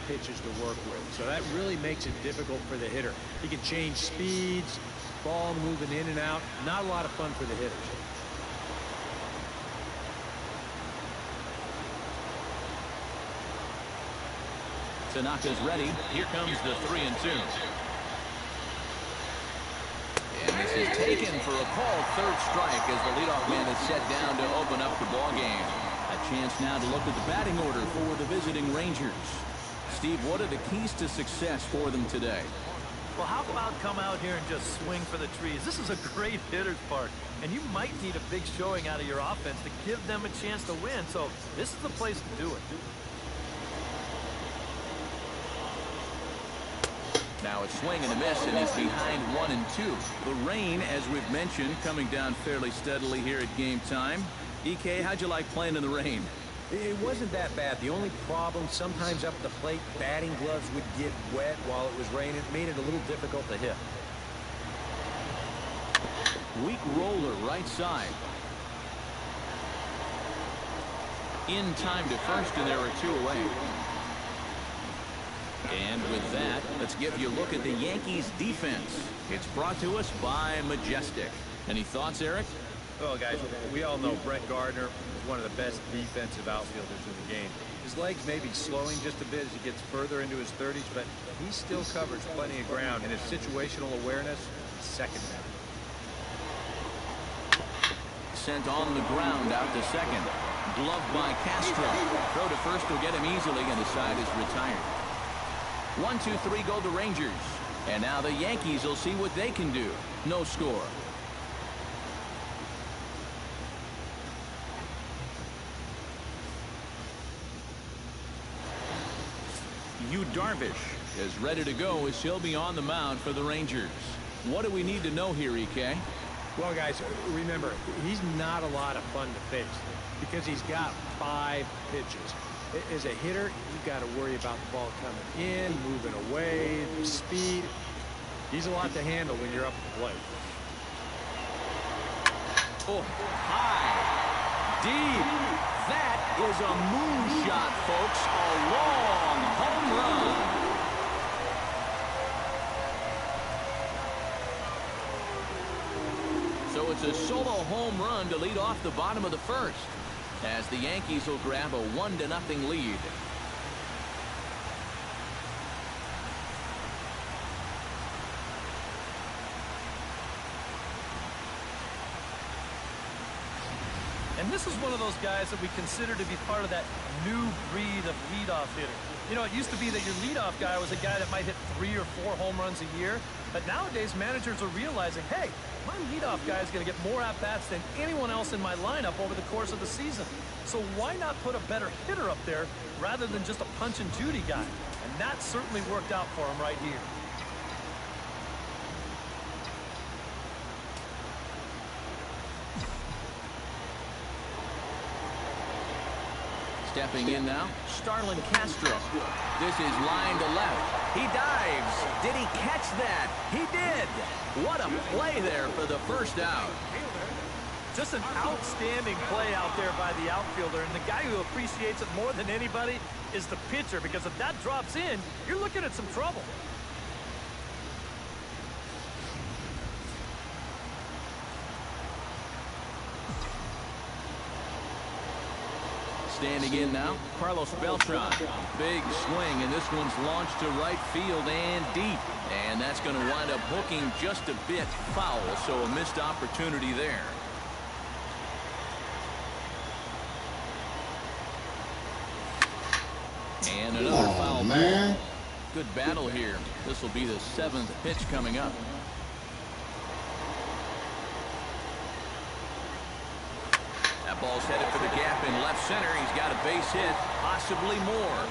pitches to work with. So that really makes it difficult for the hitter. He can change speeds, ball moving in and out. Not a lot of fun for the hitters. Tanaka's ready. Here comes the 3-2. And this is taken for a called third strike as the leadoff man is set down to open up the ball game. A chance now to look at the batting order for the visiting Rangers. Steve, what are the keys to success for them today? Well, how about come out here and just swing for the trees? This is a great hitter's park, and you might need a big showing out of your offense to give them a chance to win. So this is the place to do it. Now it's swing and a miss, and he's behind 1-2. The rain, as we've mentioned, coming down fairly steadily here at game time. EK, how'd you like playing in the rain? It wasn't that bad. The only problem, sometimes up at the plate, batting gloves would get wet while it was raining. It made it a little difficult to hit. Weak roller right side. In time to first, and there are 2 away. And with that, let's give you a look at the Yankees defense. It's brought to us by Majestic. Any thoughts, Eric? Well, guys, we all know Brett Gardner is one of the best defensive outfielders in the game. His legs may be slowing just a bit as he gets further into his 30s, but he still covers plenty of ground, and his situational awareness is second to none. Sent on the ground out to second. Gloved by Castro. Throw to first will get him easily, and the side is retired. 1-2-3 go the Rangers. And now the Yankees will see what they can do. No score. Yu Darvish is ready to go as he'll be on the mound for the Rangers. What do we need to know here, EK? Well, guys, remember, he's not a lot of fun to face because he's got 5 pitches. As a hitter, you've got to worry about the ball coming in, moving away, the speed. He's a lot to handle when you're up at the plate. Oh, high, deep. That is a moonshot, folks. A long home run. So it's a solo home run to lead off the bottom of the first, as the Yankees will grab a 1-0 lead. And this is one of those guys that we consider to be part of that new breed of leadoff hitter. You know, it used to be that your leadoff guy was a guy that might hit 3 or 4 home runs a year. But nowadays, managers are realizing, hey, my leadoff guy is going to get more at-bats than anyone else in my lineup over the course of the season. So why not put a better hitter up there rather than just a punch-and-Judy guy? And that certainly worked out for him right here. Stepping in now, Starlin Castro. This is line to left. He dives. Did he catch that? He did. What a play there for the first out. Just an outstanding play out there by the outfielder, and the guy who appreciates it more than anybody is the pitcher, because if that drops in, you're looking at some trouble. Standing in now, Carlos Beltran. Big swing, and this one's launched to right field and deep. And that's going to wind up hooking just a bit foul, so a missed opportunity there. And another foul. Man. Good battle here. This will be the 7th pitch coming up. That ball's headed for the gap in left center. He's got a base hit, possibly more.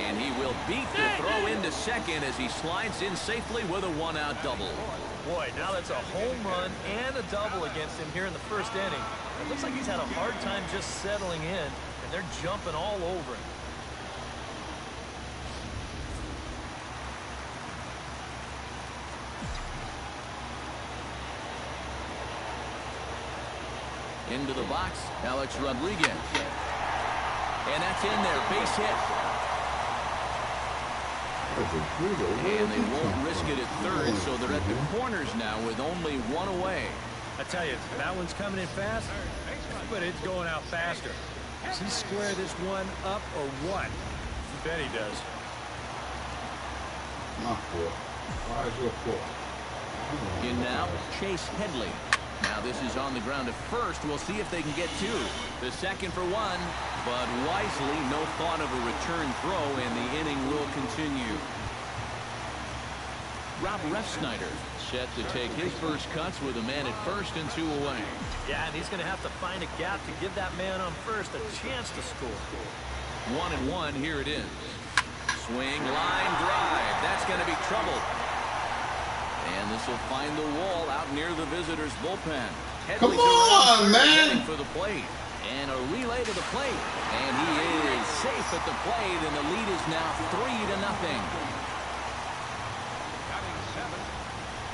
And he will beat the throw into second as he slides in safely with a 1-out double. Boy, now that's a home run and a double against him here in the first inning. It looks like he's had a hard time just settling in, and they're jumping all over him. Into the box, Alex Rodriguez. And that's in there, base hit. And they won't risk it at third, so they're at the corners now with only one away. I tell you, that one's coming in fast, but it's going out faster. Does he square this one up or what? You bet he does. In now, Chase Headley. Now this is on the ground at first. We'll see if they can get two. The second for one, but wisely, no thought of a return throw, and the inning will continue. Rob Refsnyder set to take his first cuts with a man at first and two away. Yeah, and he's going to have to find a gap to give that man on first a chance to score. 1-1, here it is. Swing, line drive. That's going to be trouble. And this will find the wall out near the visitors' bullpen. Come on, man! For the plate. And a relay to the plate. And he is safe at the plate, and the lead is now 3-0.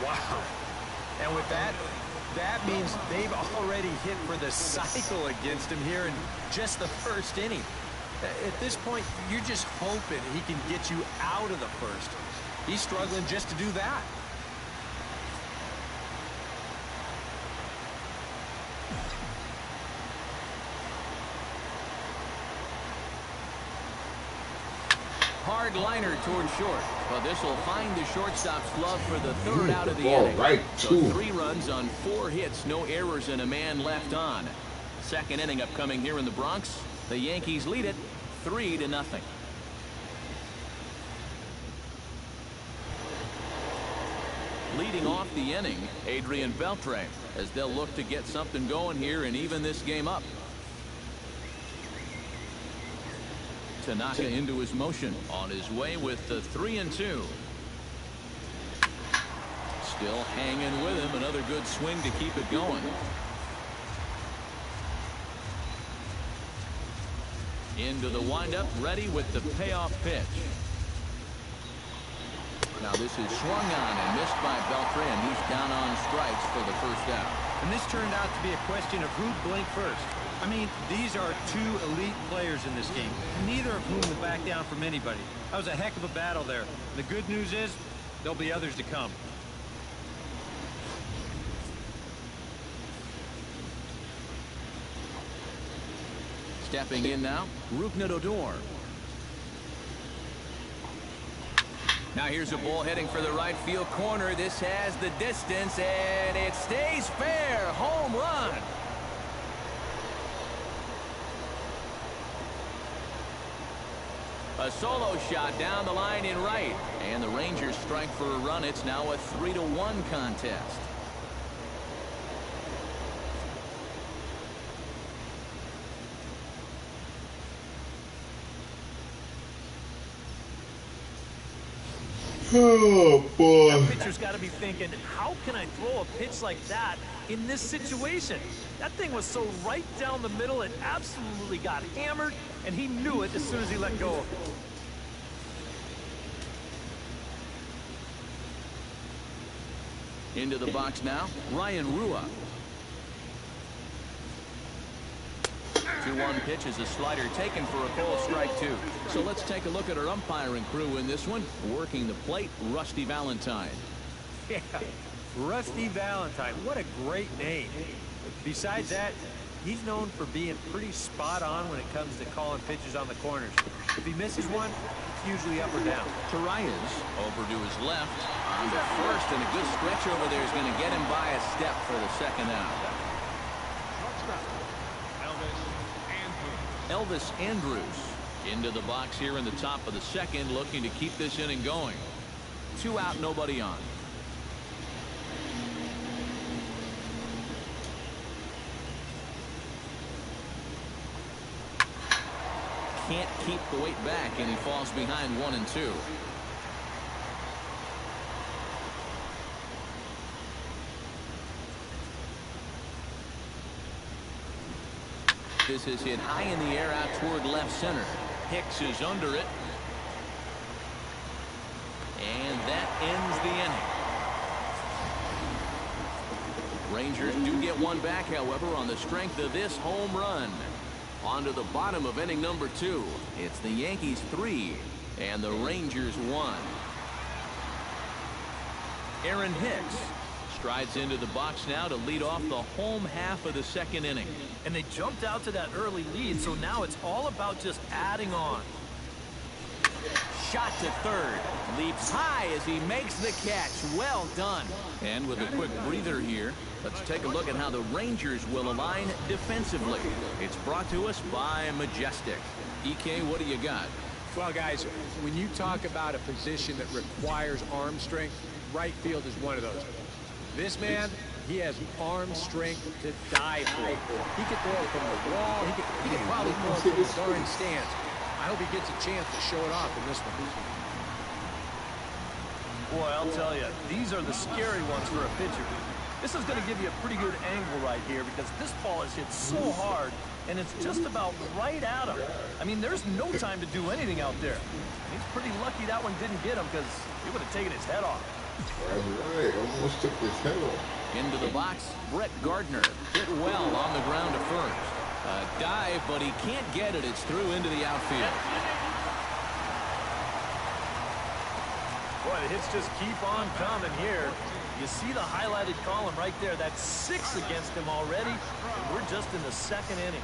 Wow. And with that, that means they've already hit for the cycle against him here in just the first inning. At this point, you're just hoping he can get you out of the first. He's struggling just to do that. Hard liner toward short, but this will find the shortstop's glove for the third out of the inning. Right, so 3 runs on 4 hits, no errors, and a man left on. Second inning upcoming here in the Bronx. The Yankees lead it 3-0. Leading off the inning, Adrian Beltre, as they'll look to get something going here and even this game up. Tanaka into his motion, on his way with the 3-2. Still hanging with him. Another good swing to keep it going. Into the windup, ready with the payoff pitch. Now this is swung on and missed by Beltre, and he's down on strikes for the first out. And this turned out to be a question of who'd blink first. I mean, these are 2 elite players in this game, neither of whom will back down from anybody. That was a heck of a battle there. The good news is there'll be others to come. Stepping in now, Rougned Odor. Now here's a ball heading for the right field corner. This has the distance, and it stays fair. Home run. A solo shot down the line in right. And the Rangers strike for a run. It's now a 3-1 contest. Oh, boy. That pitcher's got to be thinking, how can I throw a pitch like that in this situation? That thing was so right down the middle, it absolutely got hammered, and he knew it as soon as he let go of it. Into the box now, Ryan Rua. 2-1 pitch is a slider taken for a ball, strike 2. So let's take a look at our umpiring crew in this one. Working the plate, Rusty Valentine. Yeah, Rusty Valentine. What a great name. Besides that, he's known for being pretty spot on when it comes to calling pitches on the corners. If he misses one, it's usually up or down. Torres over to his left. On to first, and a good stretch over there is going to get him by a step for the second out. Elvis Andrews into the box here in the top of the second, looking to keep this inning going. 2 out, nobody on. Can't keep the weight back, and he falls behind 1-2. This is hit high in the air out toward left center. Hicks is under it. And that ends the inning. Rangers do get one back, however, on the strength of this home run. On to the bottom of inning number 2. It's the Yankees 3 and the Rangers 1. Aaron Hicks strides into the box now to lead off the home half of the second inning. And they jumped out to that early lead, so now it's all about just adding on. Shot to third. Leaps high as he makes the catch. Well done. And with a quick breather here, let's take a look at how the Rangers will align defensively. It's brought to us by Majestic. EK, what do you got? Well, guys, when you talk about a position that requires arm strength, right field is one of those. This man, he has arm strength to die for. He could throw it from the wall. He could probably throw it from the darn stands. I hope he gets a chance to show it off in this one. Boy, I'll tell you, these are the scary ones for a pitcher. This is going to give you a pretty good angle right here because this ball is hit so hard, and it's just about right at him. I mean, there's no time to do anything out there. He's pretty lucky that one didn't get him because he would have taken his head off. That's right. Almost took his head off. Into the box, Brett Gardner hit well on the ground to first. A dive, but he can't get it. It's through into the outfield. Boy, the hits just keep on coming here. You see the highlighted column right there. That's 6 against him already. And we're just in the second inning.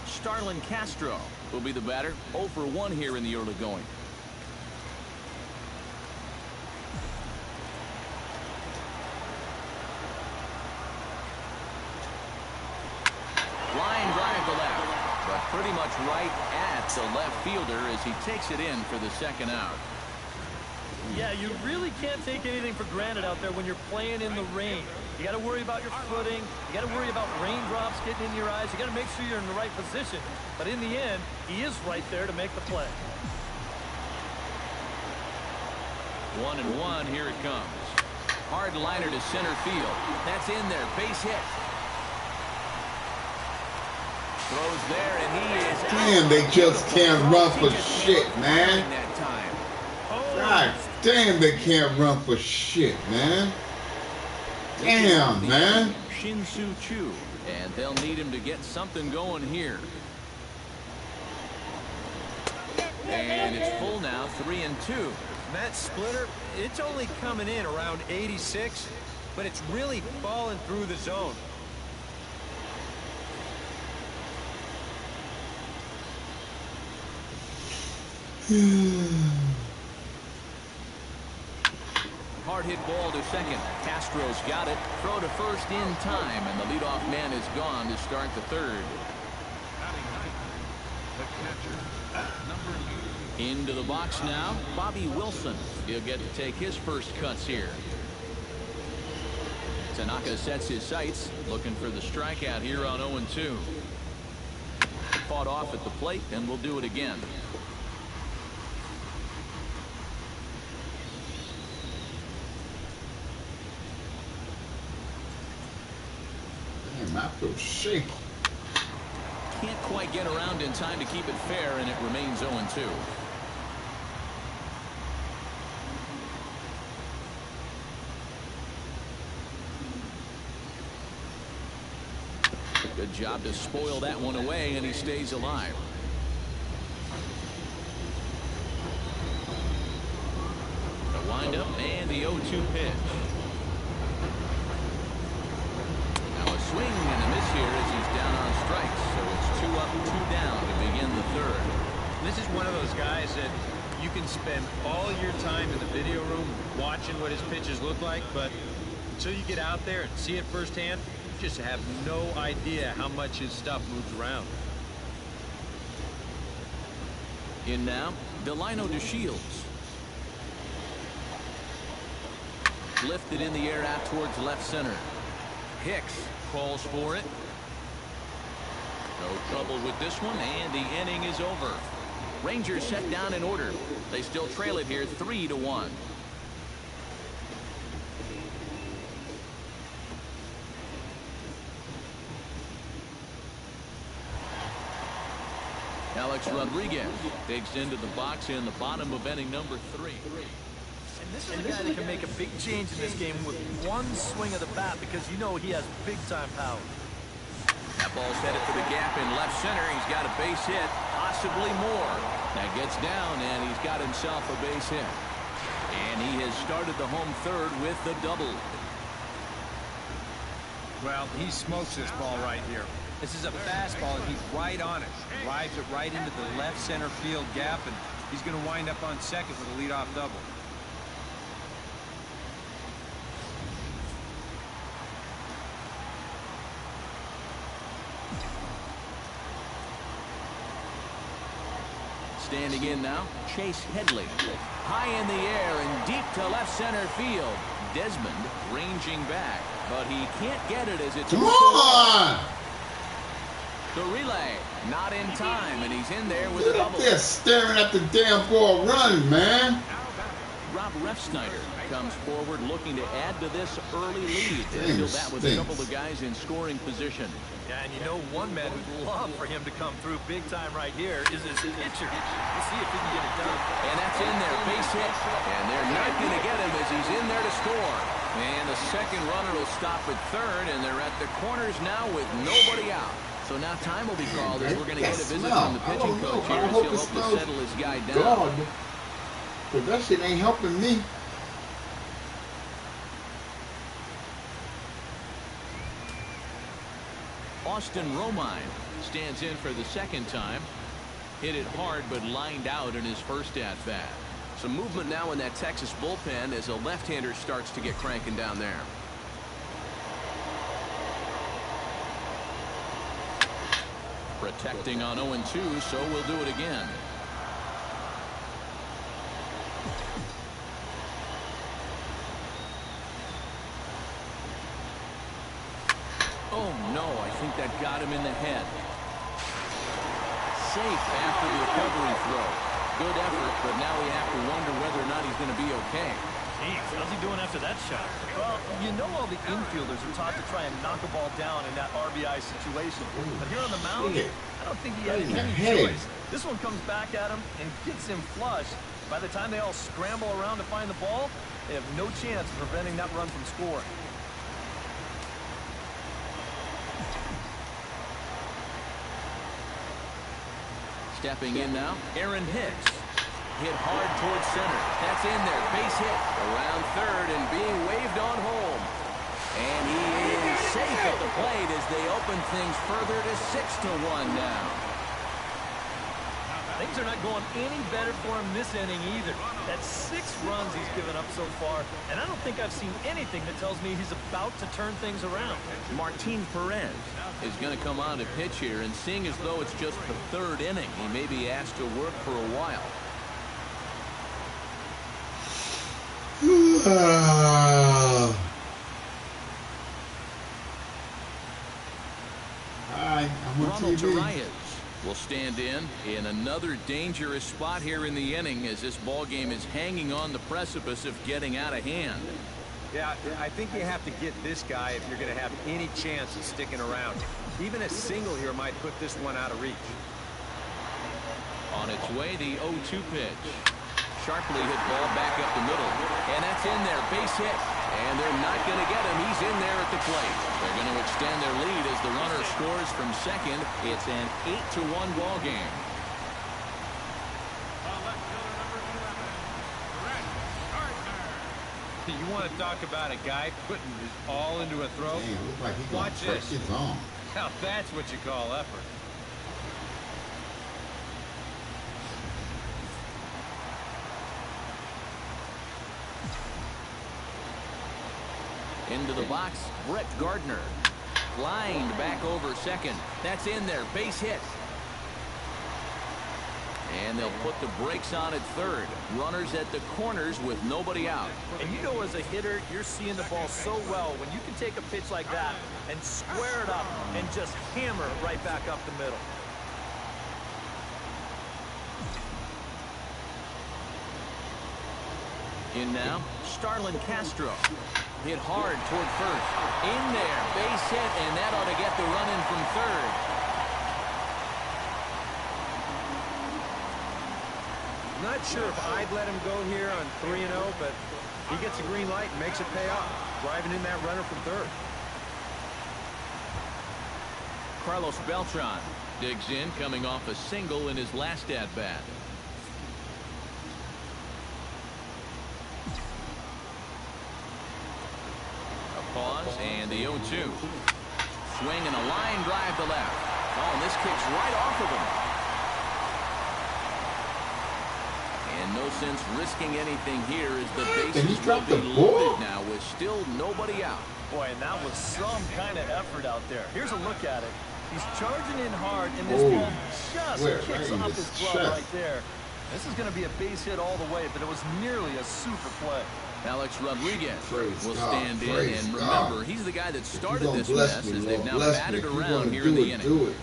Starlin Castro will be the batter. 0 for 1 here in the early going. Line drive to left, but pretty much right at the left fielder as he takes it in for the second out. Yeah, you really can't take anything for granted out there when you're playing in the rain. You got to worry about your footing. You got to worry about raindrops getting in your eyes. You got to make sure you're in the right position. But in the end, he is right there to make the play. 1-1, here it comes. Hard liner to center field. That's in there, base hit. Throws there, and he is Damn, they just can't run for shit, man. That time. God damn, they can't run for shit, man. Damn, man. Shin-Soo Choo, and they'll need him to get something going here. And it's full now, 3-2. That splitter, it's only coming in around 86, but it's really falling through the zone. Hard hit ball to second. Castro's got it. Throw to first in time, and the leadoff man is gone to start the third. Into the box now, Bobby Wilson. He'll get to take his first cuts here. Tanaka sets his sights, looking for the strikeout here on 0-2. Fought off at the plate, and we'll do it again. Damn, I feel shaky. Can't quite get around in time to keep it fair, and it remains 0-2. Good job to spoil that one away, and he stays alive. The windup and the 0-2 pitch. Now a swing and a miss here as he's down on strikes. So it's 2 up, 2 down to begin the third. This is one of those guys that you can spend all your time in the video room watching what his pitches look like, but until you get out there and see it firsthand, you just have no idea how much his stuff moves around. In now, Delino DeShields. Lifted in the air out towards left center. Hicks calls for it. No trouble with this one, and the inning is over. Rangers set down in order. They still trail it here 3-1. Alex Rodriguez digs into the box in the bottom of inning number 3. And this is a guy that can make a big change in this game with one swing of the bat because you know he has big-time power. That ball's headed for the gap in left center. He's got a base hit, possibly more. That gets down, and he's got himself a base hit. And he has started the home third with the double. Well, he smokes this ball right here. This is a fastball, and he's right on it. Drives it right into the left center field gap, and he's going to wind up on second with a leadoff double. Standing in now, Chase Headley. High in the air and deep to left center field. Desmond ranging back, but he can't get it as it's... Come on! The relay, not in time, and he's in there with a double. They're staring at the damn ball running, man. Rob Refsnyder comes forward looking to add to this early lead. Still that with a couple of guys in scoring position. Yeah, and you know one man who'd love for him to come through big time right here is his pitcher. We'll see if he can get it done. And that's in there, base hit. And they're not going to get him as he's in there to score. And the second runner will stop at third, and they're at the corners now with nobody out. So now time will be called as we're going to get a visit from the pitching coach here as he'll hope to settle his guy down. But that shit ain't helping me. Austin Romine stands in for the second time. Hit it hard but lined out in his first at-bat. Some movement now in that Texas bullpen as a left-hander starts to get cranking down there. Protecting on 0-2, so we'll do it again. Oh no, I think that got him in the head. Safe after the recovery throw. Good effort, but now we have to wonder whether or not he's going to be okay. Geez, how's he doing after that shot? Well, you know all the infielders are taught to try and knock a ball down in that RBI situation. But here on the mound, I don't think he had any choice. This one comes back at him and gets him flush. By the time they all scramble around to find the ball, they have no chance of preventing that run from scoring. Stepping in now, Aaron Hicks. Hit hard towards center. That's in there. Base hit around third and being waved on home. And he is safe at the plate as they open things further to 6-1 now. Things are not going any better for him this inning either. That's 6 runs he's given up so far, and I don't think I've seen anything that tells me he's about to turn things around. Martin Perez is going to come on to pitch here, and seeing as though it's just the 3rd inning, he may be asked to work for a while. Hi, I'm on Ronald TV. Arias will stand in another dangerous spot here in the inning as this ball game is hanging on the precipice of getting out of hand. Yeah, I think you have to get this guy if you're going to have any chance of sticking around. Even a single here might put this one out of reach. On its way, the 0-2 pitch. Sharply hit ball back up the middle. And that's in there. Base hit. And they're not going to get him. He's in there at the plate. They're going to extend their lead as the runner scores from second. It's an 8-1 ball game. You want to talk about a guy putting his all into a throw? Damn, looks like he's Watch gonna this. break his arm. Now that's what you call effort. Into the box, Brett Gardner. Lined back over second. That's in there. Base hit. And they'll put the brakes on at third. Runners at the corners with nobody out. And you know as a hitter, you're seeing the ball so well when you can take a pitch like that and square it up and just hammer it right back up the middle. In now, Starlin Castro. Hit hard toward first. In there, base hit, and that ought to get the run in from third. not sure if I'd let him go here on 3-0, but he gets a green light and makes it pay off, driving in that runner from third. Carlos Beltran digs in, coming off a single in his last at-bat. A pause and the 0-2. Swing and a line drive to left. Oh, and this kicks right off of him. And no sense risking anything here as the bases will be loaded now with still nobody out. Boy, and that was some kind of effort out there. Here's a look at it. He's charging in hard, and this ball just kicks off his glove right there. This is going to be a base hit all the way, but it was nearly a super play. Alex Rodriguez will stand in, and remember, he's the guy that started this mess as they've now batted around here in the inning.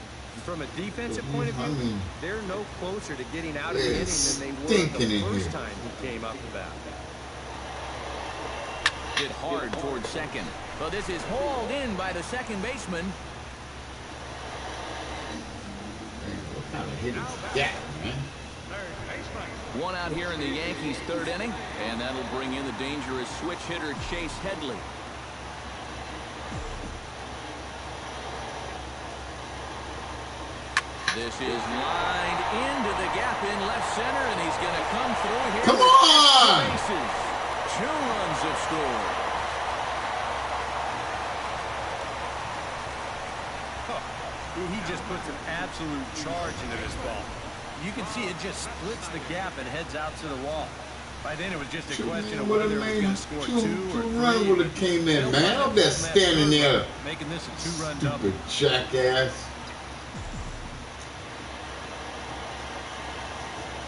From a defensive point of view, they're no closer to getting out of the inning than they were the first time he came up to bat. Hit hard towards second. Well, this is hauled in by the second baseman. What kind of hit is that, man? One out here in the Yankees' third inning, and that'll bring in the dangerous switch hitter Chase Headley. This is lined into the gap in left center, and he's going to come through here. Come on! Bases. 2 runs have scored. He just puts an absolute charge into this ball. You can see it just splits the gap and heads out to the wall. By then it was just a question of whether it was going to score 2 or 3. Run would have came in, man. I'm just standing there. Making this a 2-run double. Stupid jackass.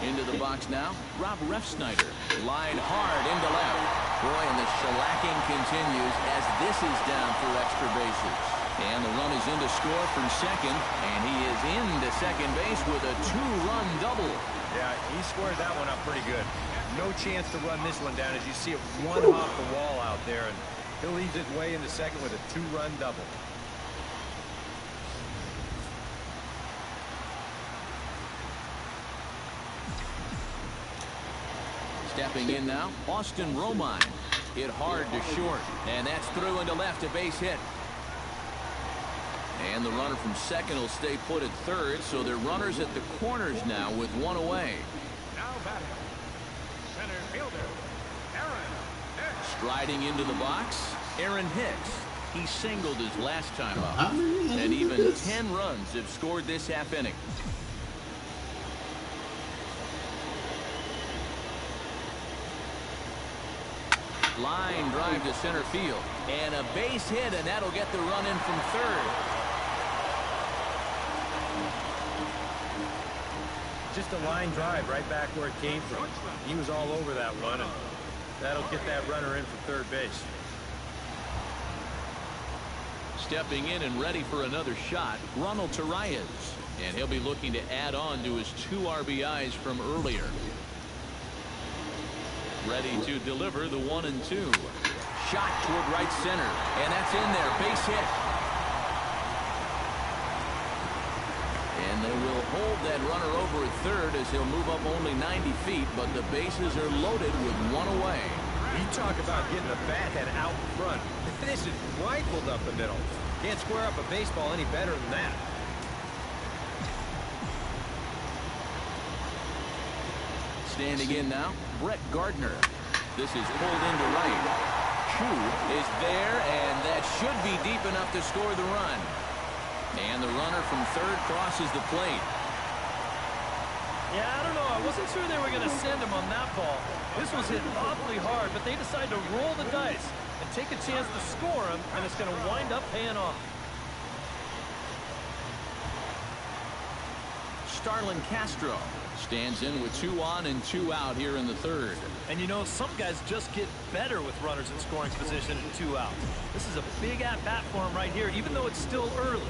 Into the box now, Rob Refsnyder. Line hard into left. Boy, and the shellacking continues as this is down for extra bases. And the run is in to score from second, and he is into second base with a 2-run double. Yeah, he squared that one up pretty good. No chance to run this one down as you see it one off the wall out there, and he'll lead his way into second with a 2-run double. Stepping in now, Austin Romine. Hit hard to short, and that's through into left, a base hit. And the runner from second will stay put at third, so they're runners at the corners now with 1 away. Now batting, center fielder, Aaron Hicks. Striding into the box, Aaron Hicks. He singled his last time up, and even 10 runs have scored this half inning. Line drive to center field, and a base hit, and that'll get the run in from third. Just a line drive right back where it came from. He was all over that one, and that'll get that runner in for third base. Stepping in and ready for another shot, Ronald Torreyes, and he'll be looking to add on to his 2 RBIs from earlier. Ready to deliver the 1-2. Shot toward right center, and that's in there. Base hit. And they will hold that runner over at third as he'll move up only 90 feet, but the bases are loaded with 1 away. You talk about getting the bat head out in front. This is rifled up the middle. Can't square up a baseball any better than that. Standing in now, Brett Gardner. This is pulled into right. Chu is there, and that should be deep enough to score the run. And the runner from third crosses the plate. Yeah, I don't know. I wasn't sure they were going to send him on that ball. This was hit awfully hard, but they decided to roll the dice and take a chance to score him, and it's going to wind up paying off. Starlin Castro stands in with 2 on and 2 out here in the third. And you know, some guys just get better with runners in scoring position and 2 out. This is a big at-bat for him right here, even though it's still early.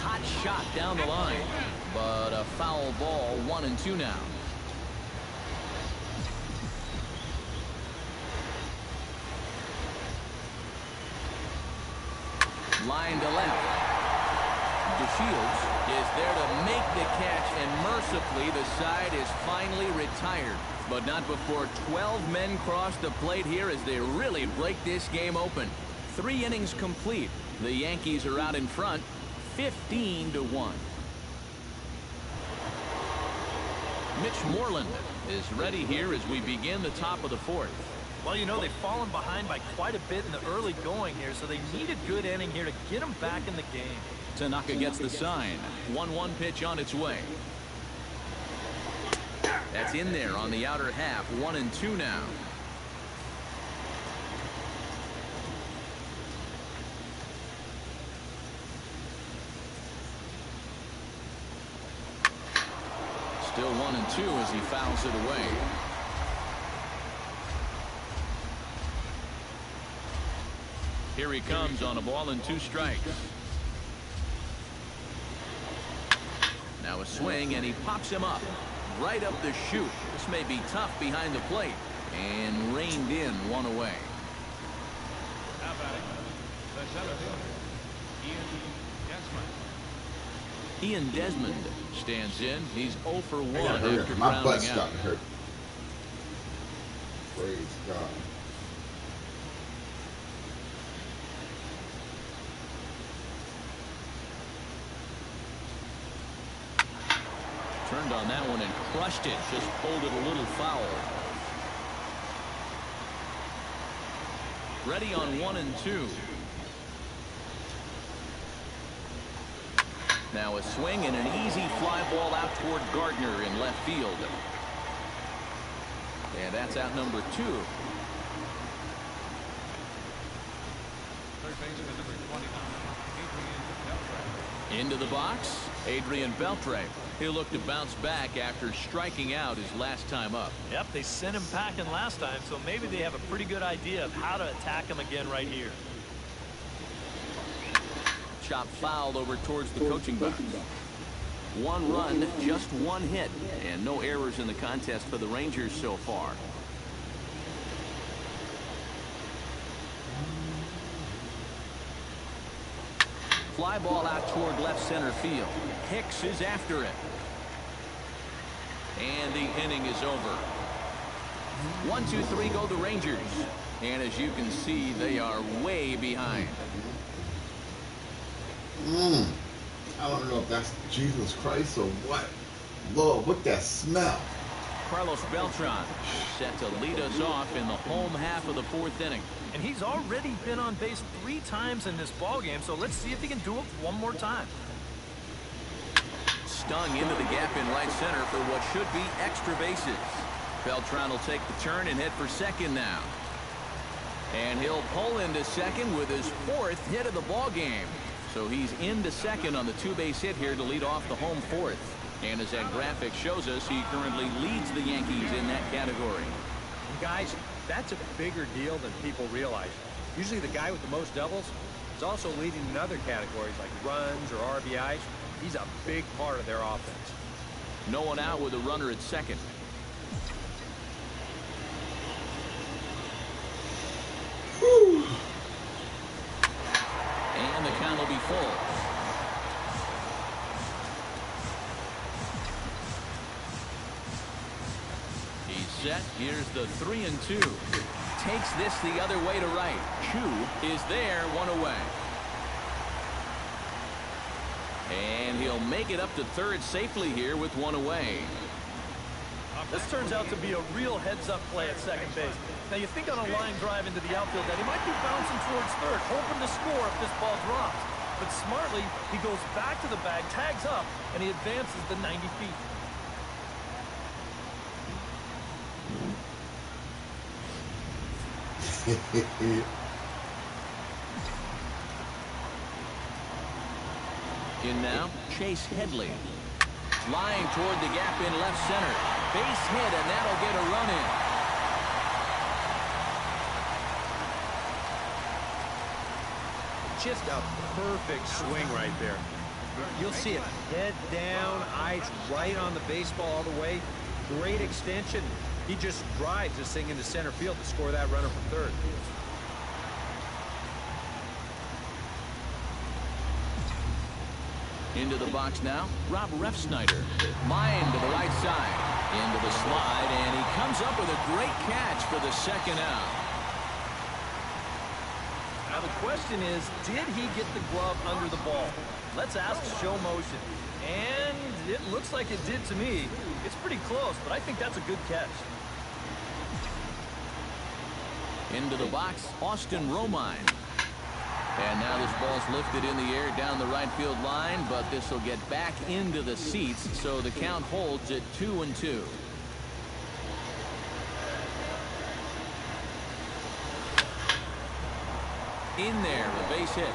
Hot shot down the line, but a foul ball, 1-2 now. Line to left. DeShields is there to make the catch, and mercifully the side is finally retired. But not before 12 men cross the plate here as they really break this game open. 3 innings complete. The Yankees are out in front, 15-1. Mitch Moreland is ready here as we begin the top of the 4th. Well, you know, they've fallen behind by quite a bit in the early going here, so they need a good inning here to get them back in the game. Tanaka gets the sign. 1-1 pitch on its way. That's in there on the outer half. 1-2 now. Still 1-2 as he fouls it away. Here he comes on a ball and 2 strikes. Now a swing, and he pops him up. Right up the chute. This may be tough behind the plate. And reined in, 1 away. Now batting, the center fielder, Ian Desmond stands in. He's 0 for 1 after My butt's grounding out. starting to hurt. Praise God. Turned on that one and crushed it. Just pulled it a little foul. Ready on 1-2. Now a swing and an easy fly ball out toward Gardner in left field. And that's out number 2. third baseman number 29, Into the box, Adrian Beltre. He'll look to bounce back after striking out his last time up. Yep, they sent him packing last time, so maybe they have a pretty good idea of how to attack him again right here. Chop fouled over towards the coaching box. 1 run, just 1 hit, and no errors in the contest for the Rangers so far. Fly ball out toward left center field. Hicks is after it. And the inning is over. 1, 2, 3 go the Rangers. And as you can see, they are way behind. I don't know if that's Jesus Christ or what. Lord, what that smell? Carlos Beltran set to lead us off in the home half of the 4th inning. And he's already been on base 3 times in this ballgame, so let's see if he can do it one more time. Stung into the gap in right center for what should be extra bases. Beltran will take the turn and head for second now. And he'll pull into second with his 4th hit of the ballgame. So he's into second on the 2-base hit here to lead off the home 4th. And as that graphic shows us, he currently leads the Yankees in that category. And guys, that's a bigger deal than people realize. Usually the guy with the most doubles is also leading in other categories like runs or RBIs. He's a big part of their offense. No one out with a runner at second. Whew. And the count will be full. He's set. Here's the 3-2. Takes this the other way to right. Chu is there, 1 away. And he'll make it up to third safely here with 1 away. This turns out to be a real heads-up play at second base. Now, you think on a line drive into the outfield that he might be bouncing towards third, hoping to score if this ball drops. But smartly, he goes back to the bag, tags up, and he advances the 90 feet. In now, Chase Headley. Flying toward the gap in left center. Base hit, and that'll get a run in. Just a perfect swing right there. You'll see it head down, eyes right on the baseball all the way. Great extension. He just drives this thing into center field to score that runner from third. Into the box now, Rob Refsnyder. Line to the right side. Into the slide, and he comes up with a great catch for the second out. Now the question is, did he get the glove under the ball? Let's ask show motion. And it looks like it did to me. It's pretty close, but I think that's a good catch. Into the box, Austin Romine. And now this ball's lifted in the air down the right field line, but this will get back into the seats, so the count holds at 2-2. In there, a base hit.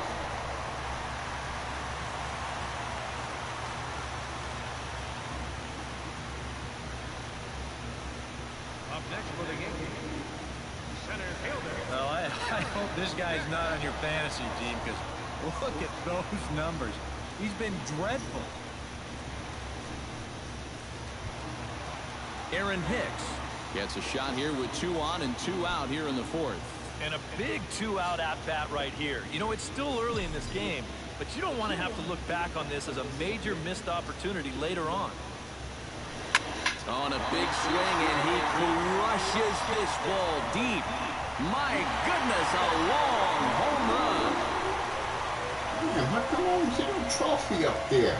Up next for the Yankees, center fielder. Well, I hope this guy's not on your fantasy team, because look at those numbers. He's been dreadful. Aaron Hicks gets a shot here with 2 on and 2 out here in the fourth. And a big 2-out at-bat right here. You know, it's still early in this game, but you don't want to have to look back on this as a major missed opportunity later on. On a big swing, and he crushes this ball deep. My goodness, a long home run. Man, how come I don't see no trophy up there?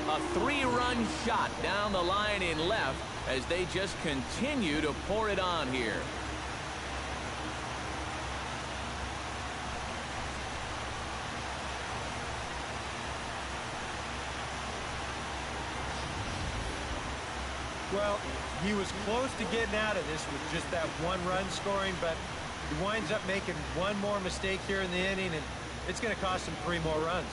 A 3-run shot down the line in left as they just continue to pour it on here. Well, he was close to getting out of this with just that 1 run scoring, but he winds up making one more mistake here in the inning, and it's going to cost him 3 more runs.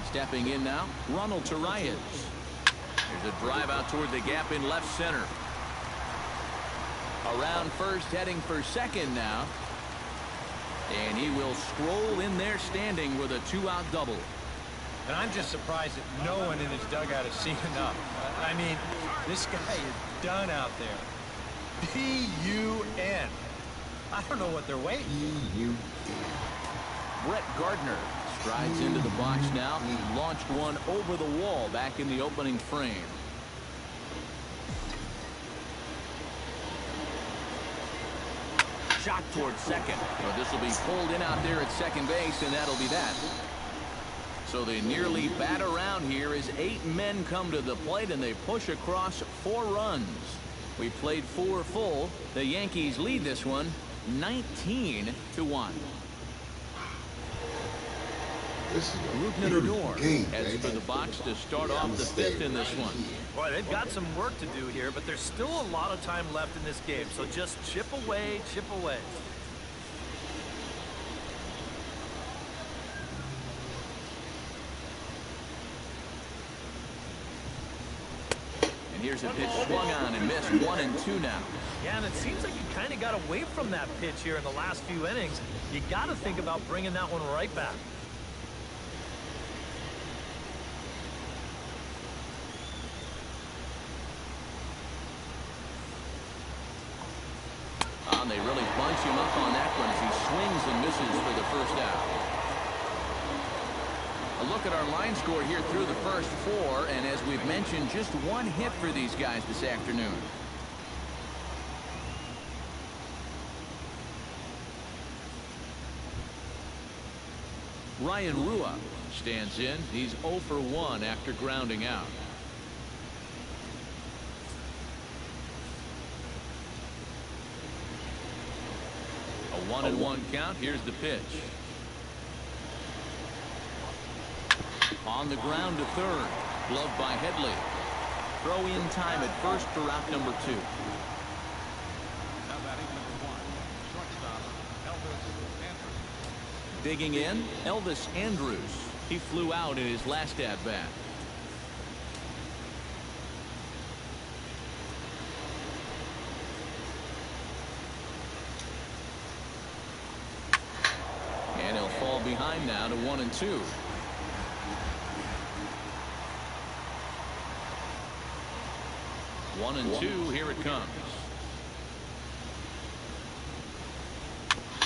Stepping in now, Ronald Torreyes. There's a drive out toward the gap in left center. Around first, heading for second now. And he will stroll in there standing with a 2-out double. And I'm just surprised that no one in his dugout has seen enough. I mean, this guy is done out there. D-U-N. I don't know what they're waiting. D-U-N. Brett Gardner strides into the box now. He launched one over the wall back in the opening frame. Shot towards second. Well, this will be pulled in out there at second base, and that'll be that. So they nearly bat around here as 8 men come to the plate, and they push across 4 runs. We played 4 full. The Yankees lead this one 19-1. This is a Rougned beautiful Odor game, heads for the box to start off the 5th in this one. Boy, they've got some work to do here, but there's still a lot of time left in this game, so just chip away, chip away. And here's a pitch swung on and missed. 1-2 now. Yeah, and it seems like you kind of got away from that pitch here in the last few innings. You got to think about bringing that one right back. And they really bunch him up on that one as he swings and misses for the first out. A look at our line score here through the first 4, and as we've mentioned, just 1 hit for these guys this afternoon. Ryan Rua stands in. He's 0 for 1 after grounding out. A 1-1 count. Here's the pitch. On the ground to third. Gloved by Headley. Throw in time at first for route number 2. Now batting number 1, shortstop Elvis Andrews. Digging in, Elvis Andrews. He flew out in his last at-bat. And he'll fall behind now to 1-2. 1-2. Here it comes.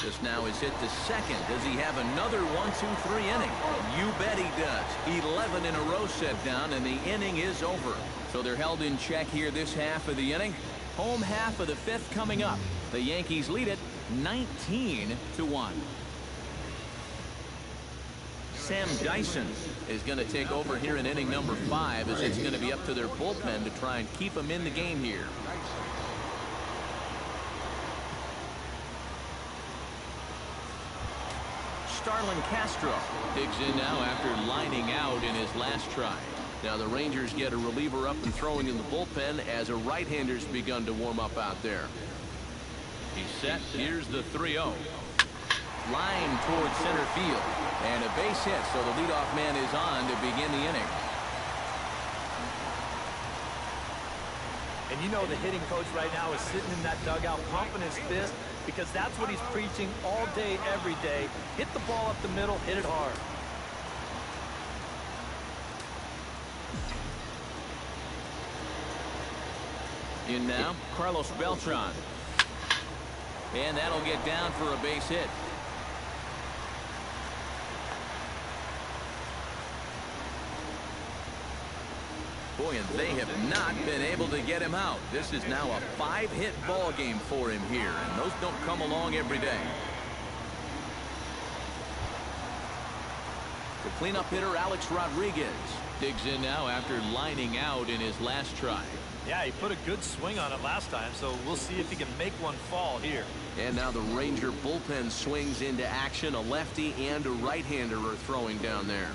This now is hit to second. Does he have another 1-2-3 inning? You bet he does. 11 in a row set down, and the inning is over. So they're held in check here this half of the inning. Home half of the fifth coming up. The Yankees lead it 19-1. Sam Dyson is going to take over here in inning number 5, as it's going to be up to their bullpen to try and keep him in the game here. Starlin Castro digs in now after lining out in his last try. Now the Rangers get a reliever up and throwing in the bullpen as a right-hander's begun to warm up out there. He's set. Here's the 3-0. Line towards center field. And a base hit, so the leadoff man is on to begin the inning. And you know the hitting coach right now is sitting in that dugout pumping his fist, because that's what he's preaching all day, every day. Hit the ball up the middle, hit it hard. In now, Carlos Beltran. And that'll get down for a base hit. Boy, and they have not been able to get him out. This is now a 5-hit ball game for him here, and those don't come along every day. The cleanup hitter, Alex Rodriguez, digs in now after lining out in his last try. Yeah, he put a good swing on it last time, so we'll see if he can make one fall here. And now the Ranger bullpen swings into action. A lefty and a right-hander are throwing down there.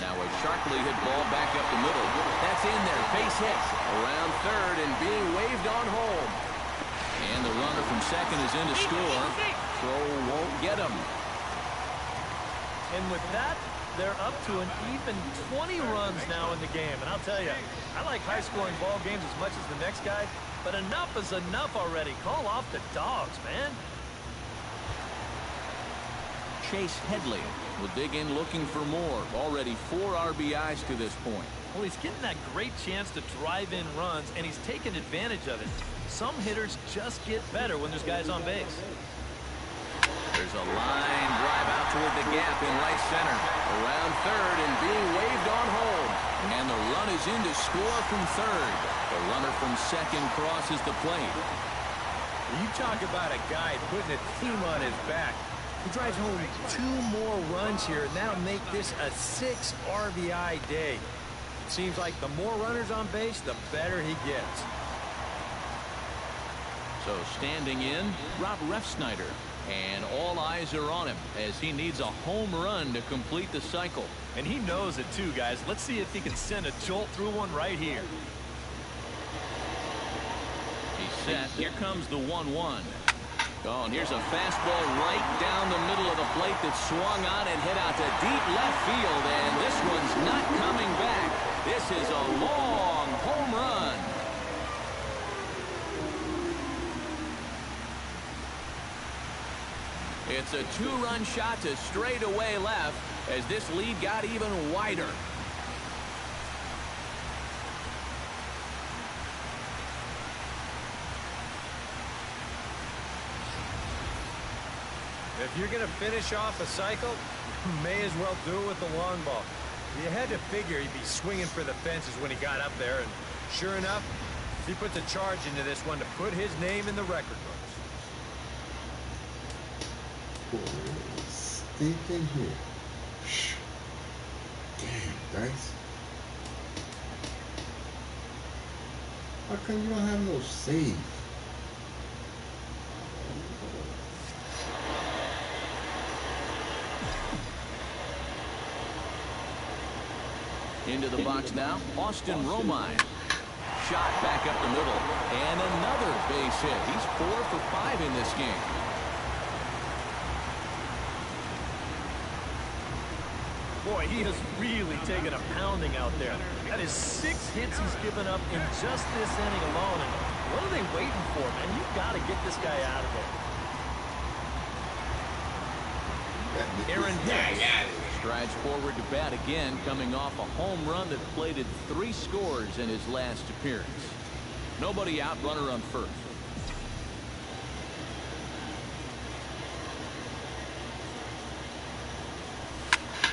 Now a sharply hit ball back up the middle. That's in there. Base hit. Around third and being waved on home. And the runner from second is in to score. Throw won't get him. And with that, they're up to an even 20 runs now in the game. And I'll tell you, I like high-scoring ball games as much as the next guy, but enough is enough already. Call off the dogs, man. Chase Headley will dig in looking for more. Already 4 RBIs to this point. Well, he's getting that great chance to drive in runs, and he's taking advantage of it. Some hitters just get better when there's guys on base. There's a line drive out toward the gap in right center. Around third and being waved on home. And the run is in to score from third. The runner from second crosses the plate. You talk about a guy putting a team on his back. He drives home 2 more runs here, and that'll make this a 6 RBI day. It seems like the more runners on base, the better he gets. So standing in, Rob Refsnyder. And all eyes are on him as he needs a home run to complete the cycle. And he knows it too, guys. Let's see if he can send a jolt through one right here. He's set. Here comes the 1-1. Oh, and here's a fastball right down the middle of the plate that swung on and hit out to deep left field. And this one's not coming back. This is a long home run. It's a 2-run shot to straightaway left as this lead got even wider. If you're going to finish off a cycle, you may as well do it with the long ball. You had to figure he'd be swinging for the fences when he got up there, and sure enough, he puts a charge into this one to put his name in the record books. Stinking here. Shh. Damn, Dice. How come you don't have no save? Into the box now, Austin Romine. Shot back up the middle. And another base hit. He's 4 for 5 in this game. Boy, he has really taken a pounding out there. That is 6 hits he's given up in just this inning alone. And what are they waiting for, man? You've got to get this guy out of there. Aaron Hicks Strides forward to bat again, coming off a home run that plated 3 scores in his last appearance. Nobody out, runner on first.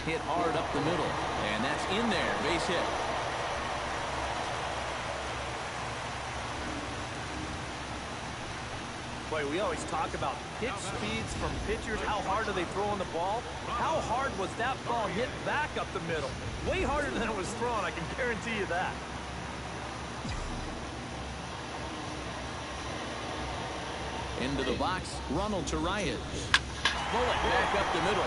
Hit hard up the middle, and that's in there, base hit. Boy, we always talk about pitch speeds from pitchers. How hard are they throwing the ball? How hard was that ball hit back up the middle? Way harder than it was thrown, I can guarantee you that. Into the box, Ronald Torreyes. Bullet back up the middle.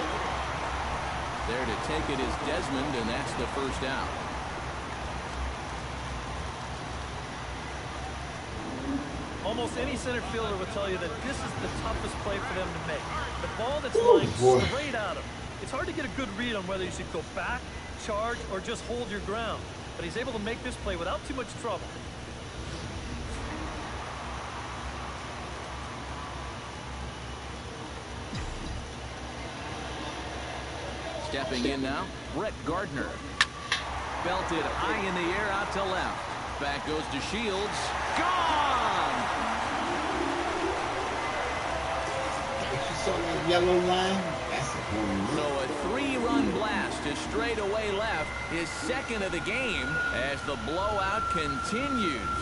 There to take it is Desmond, and that's the first out. Almost any center fielder will tell you that this is the toughest play for them to make. The ball that's lying straight at him. It's hard to get a good read on whether you should go back, charge, or just hold your ground. But he's able to make this play without too much trouble. Stepping in now, Brett Gardner. Belted high in the air out to left. Back goes to Shields. Gone! Saw that yellow line? That's a home run. So a 3-run blast to straightaway left, his second of the game as the blowout continues.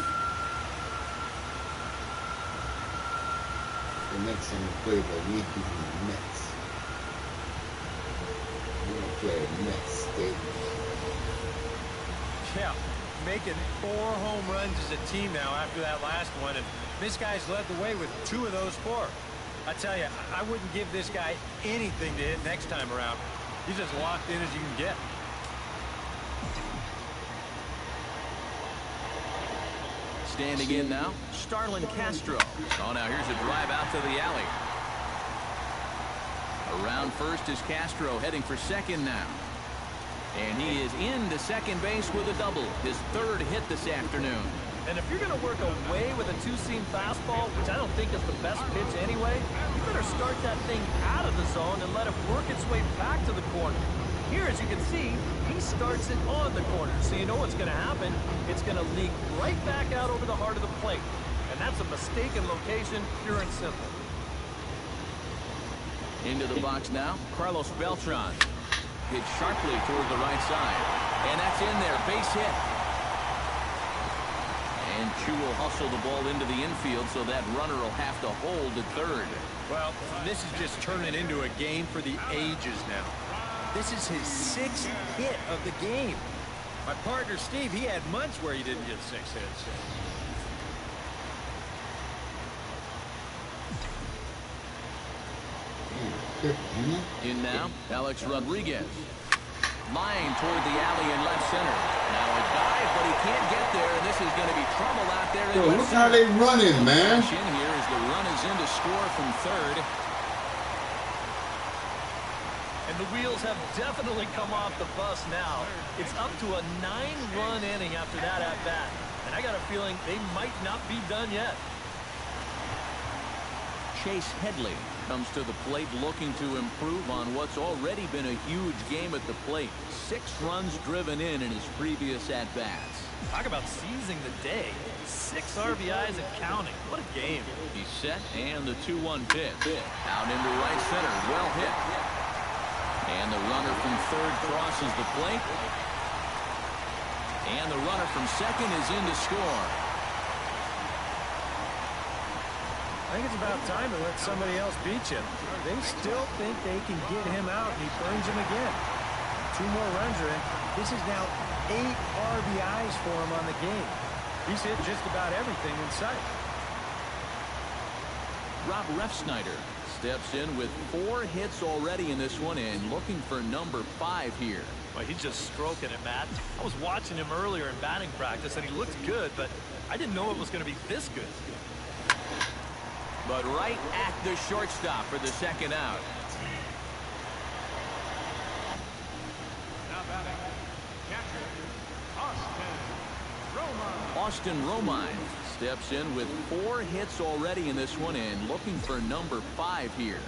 The Mets on the play by Yankees and the Mets. We don't play at Mets Stadium. Yeah, making 4 home runs as a team now after that last one, and this guy's led the way with 2 of those 4. I tell you, I wouldn't give this guy anything to hit next time around. He's as locked in as you can get. Standing in now, Starlin Castro. Oh, now here's a drive out to the alley. Around first is Castro, heading for second now. And he is into second base with a double, his 3rd hit this afternoon. And if you're going to work away with a 2-seam fastball, which I don't think is the best pitch anyway, you better start that thing out of the zone and let it work its way back to the corner. Here, as you can see, he starts it on the corner, so you know what's going to happen. It's going to leak right back out over the heart of the plate. And that's a mistaken location, pure and simple. Into the box now, Carlos Beltran. Hit sharply toward the right side. And that's in there, base hit. And Chu will hustle the ball into the infield, so that runner will have to hold at third. Well, this is just turning into a game for the ages now. This is his 6th hit of the game. My partner, Steve, he had months where he didn't get 6 hits. In now, Alex Rodriguez. Line toward the alley in left center. Now a dive, but he can't get there, and this is going to be trouble out there in Yo, left look center. how they running, man. In here as the run is in to score from third. And the wheels have definitely come off the bus now. It's up to a 9-run inning after that at-bat. And I got a feeling they might not be done yet. Chase Headley comes to the plate looking to improve on what's already been a huge game at the plate. 6 runs driven in his previous at-bats. Talk about seizing the day. 6 RBIs and counting. What a game. He's set, and the 2-1 pitch. Out into right center. Well hit. And the runner from third crosses the plate. And the runner from second is in to score. I think it's about time to let somebody else beat you. They still think they can get him out, and he burns him again. 2 more runs are in. This is now 8 RBIs for him on the game. He's hit just about everything in sight. Rob Refsnyder steps in with 4 hits already in this one and looking for number 5 here. Well, he's just stroking it, Matt. I was watching him earlier in batting practice, and he looked good, but I didn't know it was going to be this good. But right at the shortstop for the second out. Now batting, catcher, Austin Romine steps in with 4 hits already in this one and looking for number 5 here.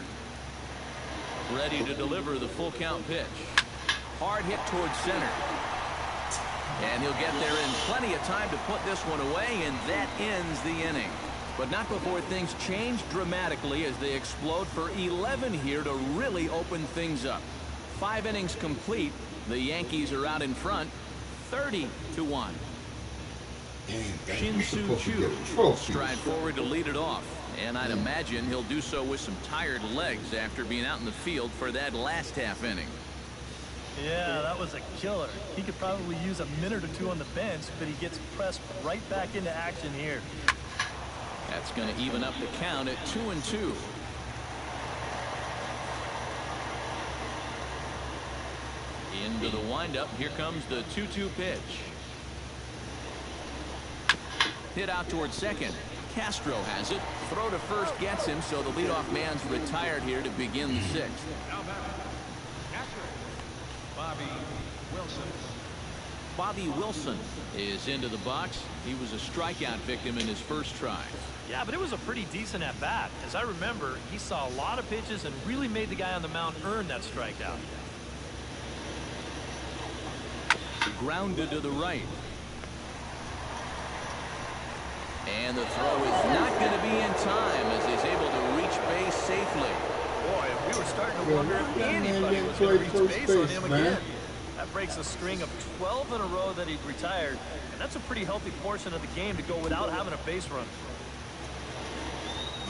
Ready to deliver the full count pitch. Hard hit towards center. And he'll get there in plenty of time to put this one away, and that ends the inning. But not before things change dramatically as they explode for 11 here to really open things up. 5 innings complete. The Yankees are out in front, 30-1. Shin-Soo Choo will stride forward to lead it off. And I'd imagine he'll do so with some tired legs after being out in the field for that last half inning. Yeah, that was a killer. He could probably use a minute or 2 on the bench, but he gets pressed right back into action here. That's going to even up the count at 2-2. Into the windup. Here comes the 2-2 pitch. Hit out towards second. Castro has it. Throw to first gets him, so the leadoff man's retired here to begin the 6th. Bobby Wilson. Bobby Wilson is into the box. He was a strikeout victim in his first try. Yeah, but it was a pretty decent at-bat. As I remember, he saw a lot of pitches and really made the guy on the mound earn that strikeout. Grounded to the right. And the throw is not going to be in time as he's able to reach base safely. Boy, we were starting to wonder if anybody was going to reach base on him again. That breaks a string of 12 in a row that he'd retired, and that's a pretty healthy portion of the game to go without having a base run.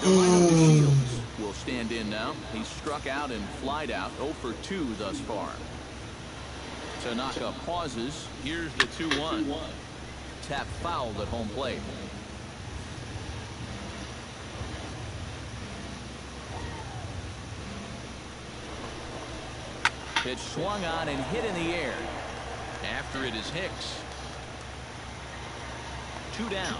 Shields will stand in now. He's struck out and flied out, 0 for 2 thus far. Tanaka pauses. Here's the 2-1. Tap fouled at home plate. Pitch swung on and hit in the air. After it is Hicks. 2 down.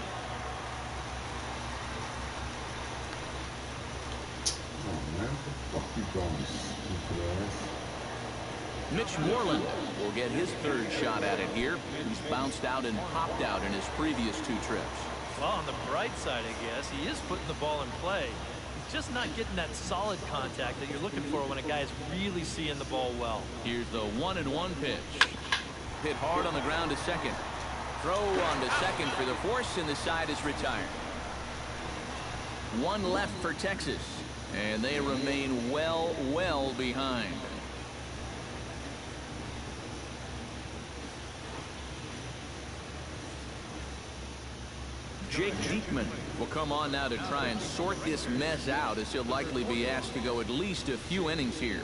Oh, man. What the fuck you going, stupid ass? Mitch Moreland will get his 3rd shot at it here. He's bounced out and popped out in his previous 2 trips. Well, on the bright side, I guess, he is putting the ball in play. He's just not getting that solid contact that you're looking for when a guy is really seeing the ball well. Here's the 1-1 pitch. Hit hard on the ground to second. Throw on to second for the force, and the side is retired. 1 left for Texas, and they remain well behind. Jake Diekman will come on now to try and sort this mess out, as he'll likely be asked to go at least a few innings here.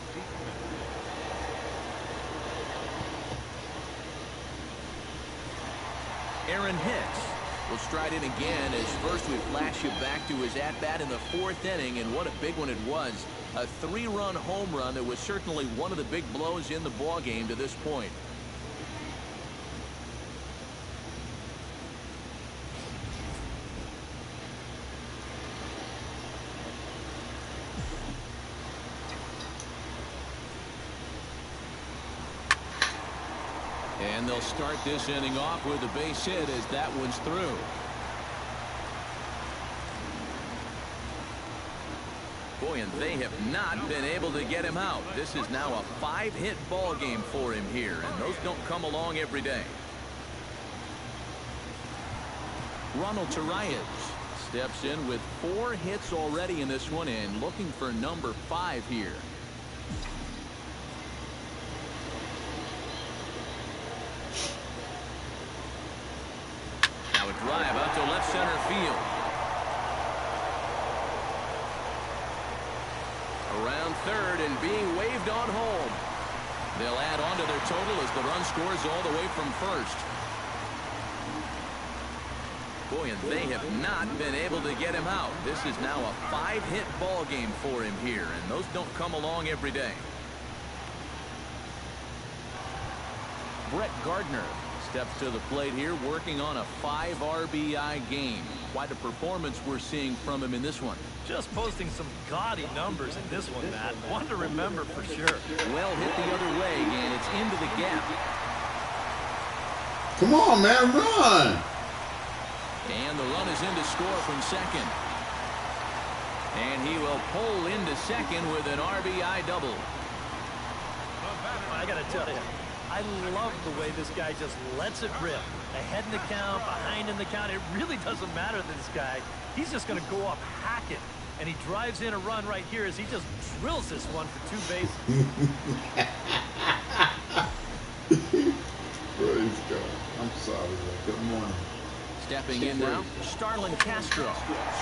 Aaron Hicks will stride in again, as first we flash you back to his at-bat in the 4th inning, and what a big one it was. A 3-run home run that was certainly one of the big blows in the ballgame to this point. And they'll start this inning off with a base hit as that one's through. Boy, and they have not been able to get him out. This is now a 5-hit ball game for him here, and those don't come along every day. Ronald Torreyes steps in with 4 hits already in this one and looking for number 5 here. Now a drive out to left center field. Around third and being waved on home. They'll add on to their total as the run scores all the way from first. Boy, and they have not been able to get him out. This is now a 5-hit ball game for him here, and those don't come along every day. Brett Gardner steps to the plate here, working on a 5 RBI game. Quite a performance we're seeing from him in this one. Just posting some gaudy numbers in this one, Matt. One to remember for sure. Well hit the other way, and it's into the gap. Come on, man, run! And the run is in to score from second. And he will pull into second with an RBI double. I got to tell you, I love the way this guy just lets it rip. Ahead in the count, behind in the count. It really doesn't matter to this guy. He's just going to go up hacking. And he drives in a run right here as he just drills this one for 2 bases. Praise God. I'm sorry. Good morning. Stepping in now, Starlin Castro.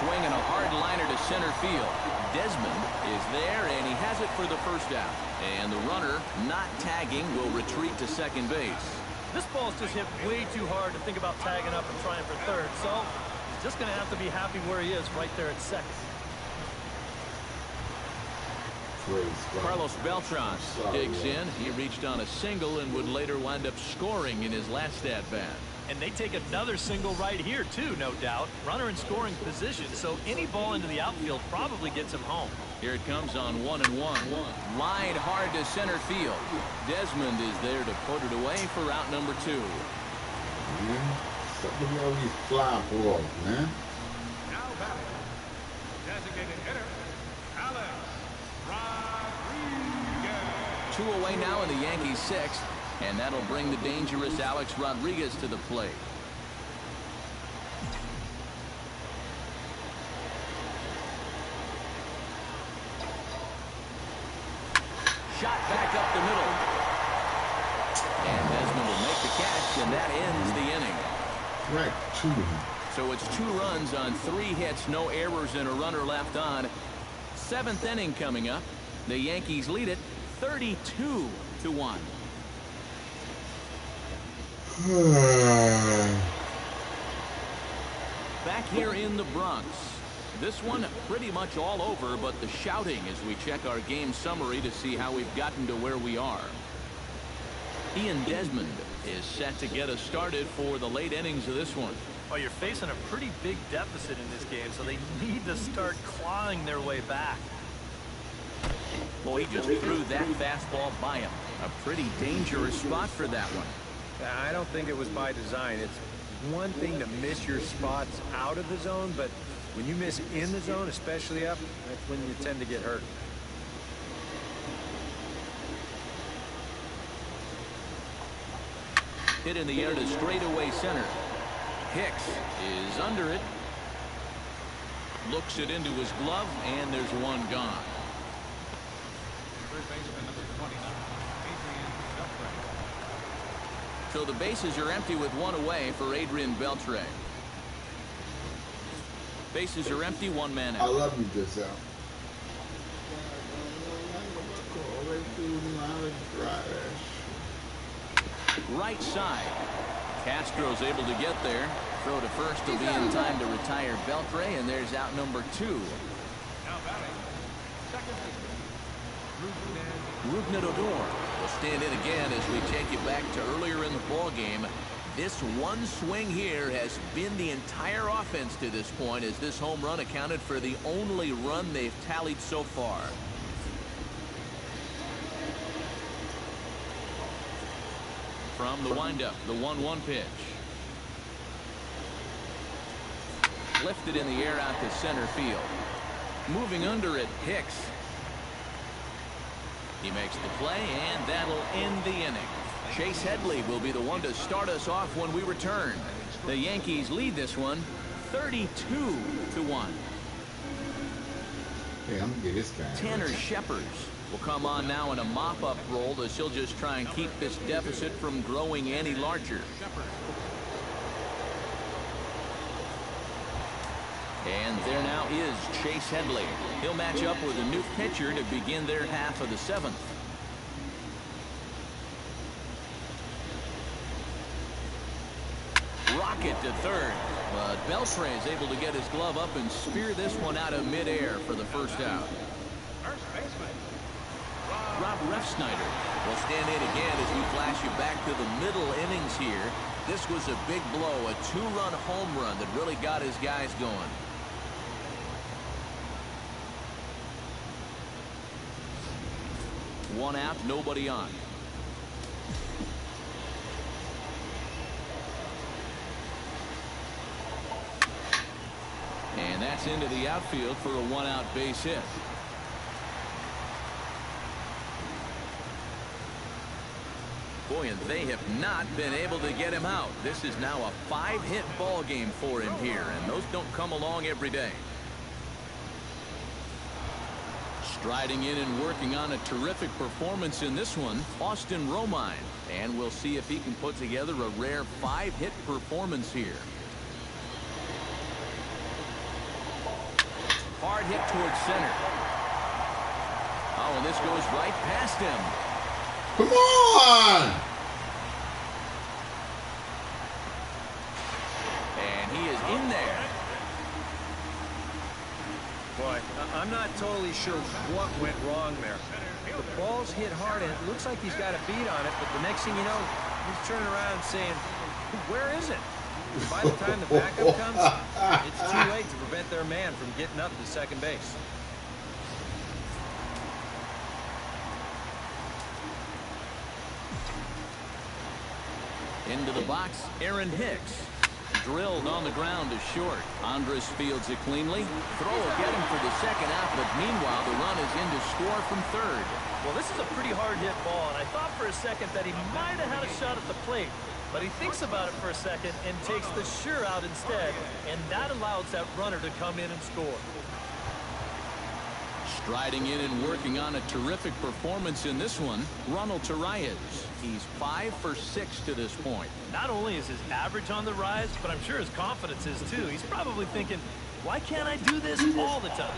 Swinging a hard liner to center field. Desmond is there, and he has it for the first out. And the runner, not tagging, will retreat to second base. This ball's just hit way too hard to think about tagging up and trying for third, so he's just going to have to be happy where he is right there at second. Carlos Beltran digs in. He reached on a single and would later wind up scoring in his last at-bat. And they take another single right here, too, no doubt. Runner in scoring position, so any ball into the outfield probably gets him home. Here it comes on 1-1. Line hard to center field. Desmond is there to put it away for out number 2. Man, something all these fly balls, man. Now batting, designated hitter, Alex Rodriguez. 2 away now in the Yankees' 6th, and that'll bring the dangerous Alex Rodriguez to the plate. Shot back up the middle. And Desmond will make the catch, and that ends the inning. Right to him. So it's 2 runs on 3 hits, no errors, and a runner left on. 7th inning coming up. The Yankees lead it 32-1. Back here in the Bronx. This one pretty much all over, but the shouting as we check our game summary to see how we've gotten to where we are. Ian Desmond is set to get us started for the late innings of this one. Well, you're facing a pretty big deficit in this game, so they need to start clawing their way back. Boy, he just threw that fastball by him. A pretty dangerous spot for that one. I don't think it was by design. It's one thing to miss your spots out of the zone, but when you miss in the zone, especially up, that's when you tend to get hurt. Hit in the air to straightaway center. Hicks is under it. Looks it into his glove, and there's one gone. Third baseman number 29, Adrian Beltre. So the bases are empty with 1 away for Adrian Beltre. Bases are empty, 1 man I out. love you, this out. Right side. Castro's able to get there. Throw to first will be in time to retire Beltre, and there's out number 2. Now batting, second baseman, Rougned Odor will stand in again as we take you back to earlier in the ball game. This one swing here has been the entire offense to this point, as this home run accounted for the only run they've tallied so far. From the windup, the 1-1 pitch. Lifted in the air out to center field. Moving under it, Hicks. He makes the play, and that'll end the inning. Chase Headley will be the one to start us off when we return. The Yankees lead this one 32-1. Hey, I'm gonna get this guy. Tanner Shepard will come on now in a mop-up role as he'll just try and keep this deficit from growing any larger. And there now is Chase Headley. He'll match up with a new pitcher to begin their half of the 7th. Rocket to third, but Beltre is able to get his glove up and spear this one out of midair for the first out. first baseman, Rob Refsnyder will stand in again as we flash you back to the middle innings here. This was a big blow, a 2-run home run that really got his guys going. One out, nobody on. And that's into the outfield for a 1-out base hit. Boy, and they have not been able to get him out. This is now a 5-hit ball game for him here, and those don't come along every day. Striding in and working on a terrific performance in this one, Austin Romine. And we'll see if he can put together a rare 5-hit performance here. Hard hit towards center. Oh, and this goes right past him. Come on! And he is in there. Boy, I'm not totally sure what went wrong there. The ball's hit hard, and it looks like he's got a beat on it, but the next thing you know, he's turning around and saying, where is it? By the time the backup comes, it's too late to prevent their man from getting up to second base. Into the box, Aaron Hicks. Drilled on the ground to short. Andres fields it cleanly. Throw will get him for the second out, but meanwhile the run is in to score from third. Well, this is a pretty hard hit ball, and I thought for a second that he might have had a shot at the plate. But he thinks about it for a second and takes the sure out instead, and that allows that runner to come in and score. Striding in and working on a terrific performance in this one, Ronald Torreyes. He's 5 for 6 to this point. Not only is his average on the rise, but I'm sure his confidence is too. He's probably thinking, why can't I do this all the time?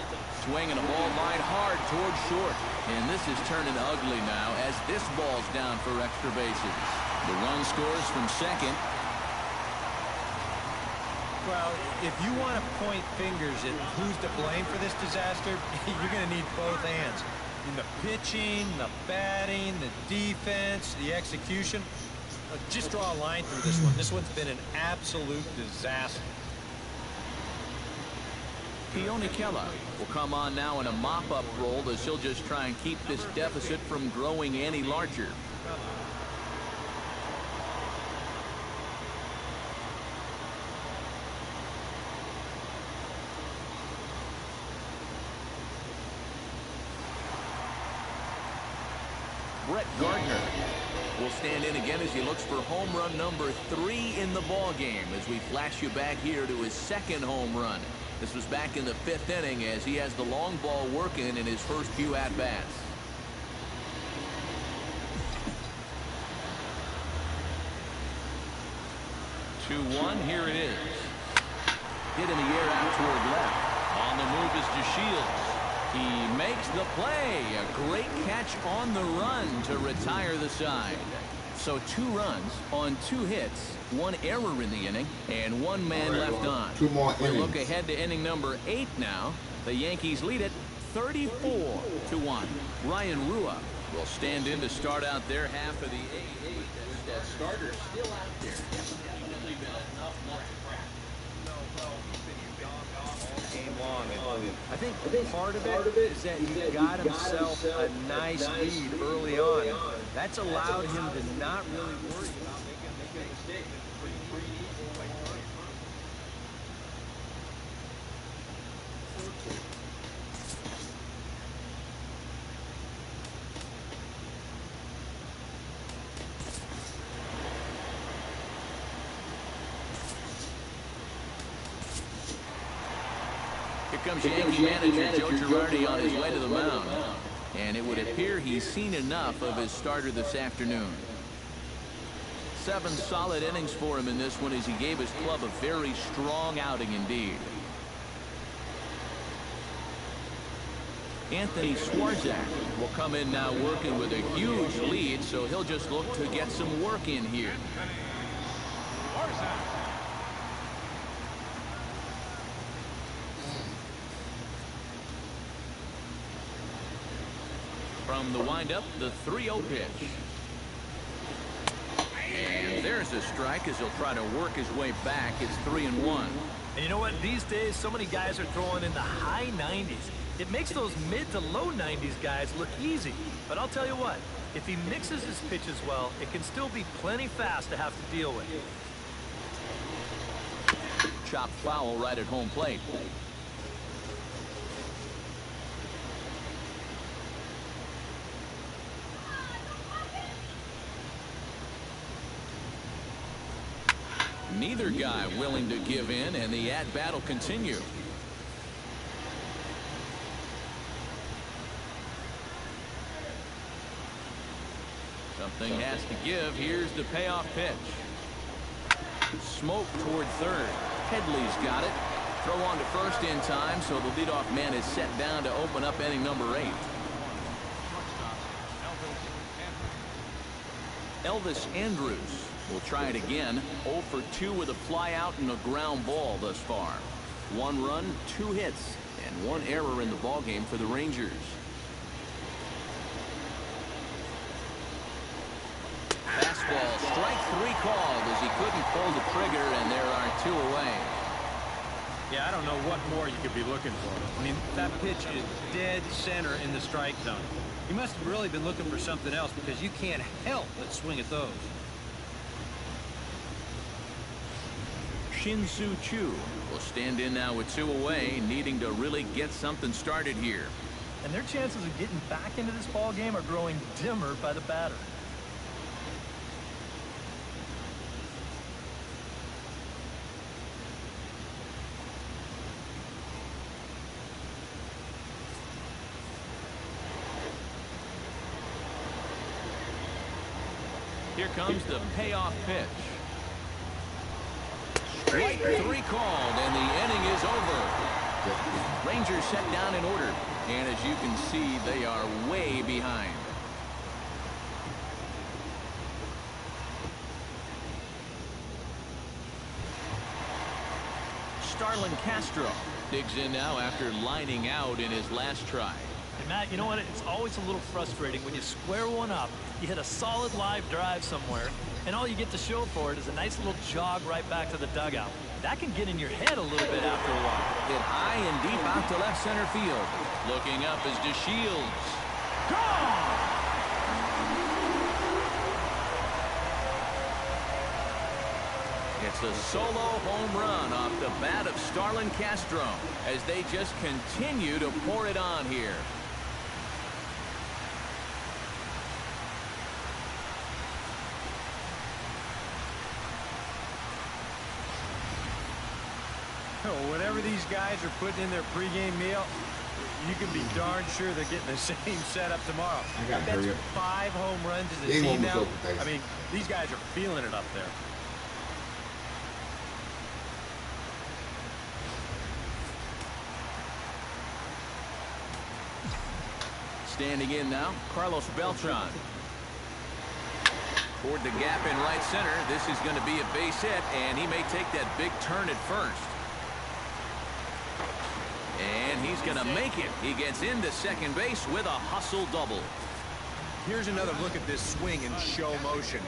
Swinging a ball line hard towards short. And this is turning ugly now as this ball's down for extra bases. The run scores from second. Well, if you want to point fingers at who's to blame for this disaster, you're going to need both hands. In the pitching, the batting, the defense, the execution. Just draw a line through this one. This one's been an absolute disaster. Keone Kela will come on now in a mop-up role as he'll just try and keep this deficit from growing any larger. Brett Gardner will stand in again as he looks for home run number 3 in the ball game as we flash you back here to his second home run. This was back in the 5th inning as he has the long ball working in his first few at-bats. Two-one, here it is. Hit in the air out toward left. On the move is DeShields. He makes the play. A great catch on the run to retire the side. So 2 runs on 2 hits, 1 error in the inning, and 1 man left on. 2 more We innings. look ahead to inning number 8 now. The Yankees lead it 34-1. Ryan Rua will stand in to start out their half of the 8th. That starter still out there. Game long. I think part of it is that he got himself a nice lead early on. That's allowed him to not really worry about making a mistake. Here comes Yankee manager Joe Girardi on his way to the mound. And it would appear he's seen enough of his starter this afternoon. 7 solid innings for him in this one as he gave his club a very strong outing indeed. Anthony Swarzak will come in now working with a huge lead, so he'll just look to get some work in here. From the windup, the 3-0 pitch. And there's a strike as he'll try to work his way back. It's 3-1. And you know what? These days, so many guys are throwing in the high 90s. It makes those mid to low 90s guys look easy. But I'll tell you what, if he mixes his pitches well, it can still be plenty fast to have to deal with. Chopped foul right at home plate. Neither guy willing to give in, and the at-bat will continue. Something has to give. Here's the payoff pitch. Smoke toward third. Headley's got it. Throw on to first in time, so the leadoff man is set down to open up inning number 8. Elvis Andrus will try it again. 0 for 2 with a fly out and a ground ball thus far. 1 run, 2 hits, and 1 error in the ballgame for the Rangers. Fastball, strike 3 called as he couldn't pull the trigger, and there are 2 away. Yeah, I don't know what more you could be looking for. I mean, that pitch is dead center in the strike zone. He must have really been looking for something else, because you can't help but swing at those. Shin-Soo Choo will stand in now with 2 away, needing to really get something started here. And their chances of getting back into this ball game are growing dimmer by the batter. Here comes the payoff pitch. Strike 3 called, and the inning is over. Rangers set down in order, and as you can see, they are way behind. Starlin Castro digs in now after lining out in his last try. And Matt, you know what? It's always a little frustrating when you square one up, you hit a solid live drive somewhere, and all you get to show for it is a nice little jog right back to the dugout. That can get in your head a little bit after a while. Hit high and deep out to left center field. Looking up is DeShields. Gone! It's a solo home run off the bat of Starlin Castro as they just continue to pour it on here. Whatever these guys are putting in their pregame meal, you can be darn sure they're getting the same setup tomorrow. I gotta hurry up. 5 home runs as a Game team almost now. over, guys. I mean, these guys are feeling it up there. Standing in now, Carlos Beltran. Toward the gap in right center. This is going to be a base hit, and he may take that big turn at first. And he's going to make it. He gets into second base with a hustle double. Here's another look at this swing in show motion.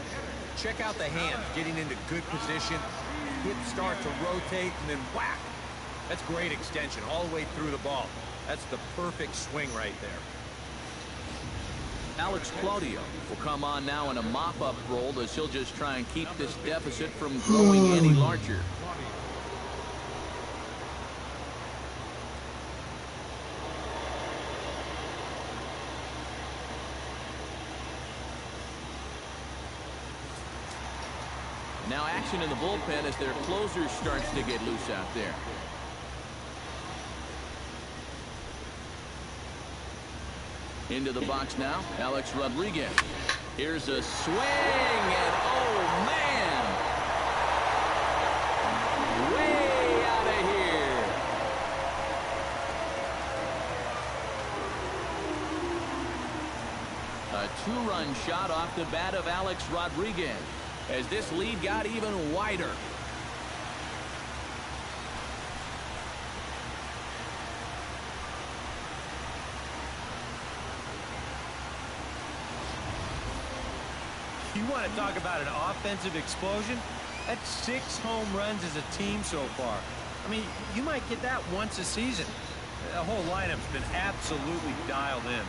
Check out the hand getting into good position. Hips start to rotate, and then whack. That's great extension all the way through the ball. That's the perfect swing right there. Alex Claudio will come on now in a mop-up role as he'll just try and keep this deficit from growing any larger. Now action in the bullpen as their closer starts to get loose out there. Into the box now, Alex Rodriguez. Here's a swing, and oh man! Way out of here. A 2-run shot off the bat of Alex Rodriguez as this lead got even wider. You want to talk about an offensive explosion? That's 6 home runs as a team so far. I mean, you might get that once a season. The whole lineup's been absolutely dialed in.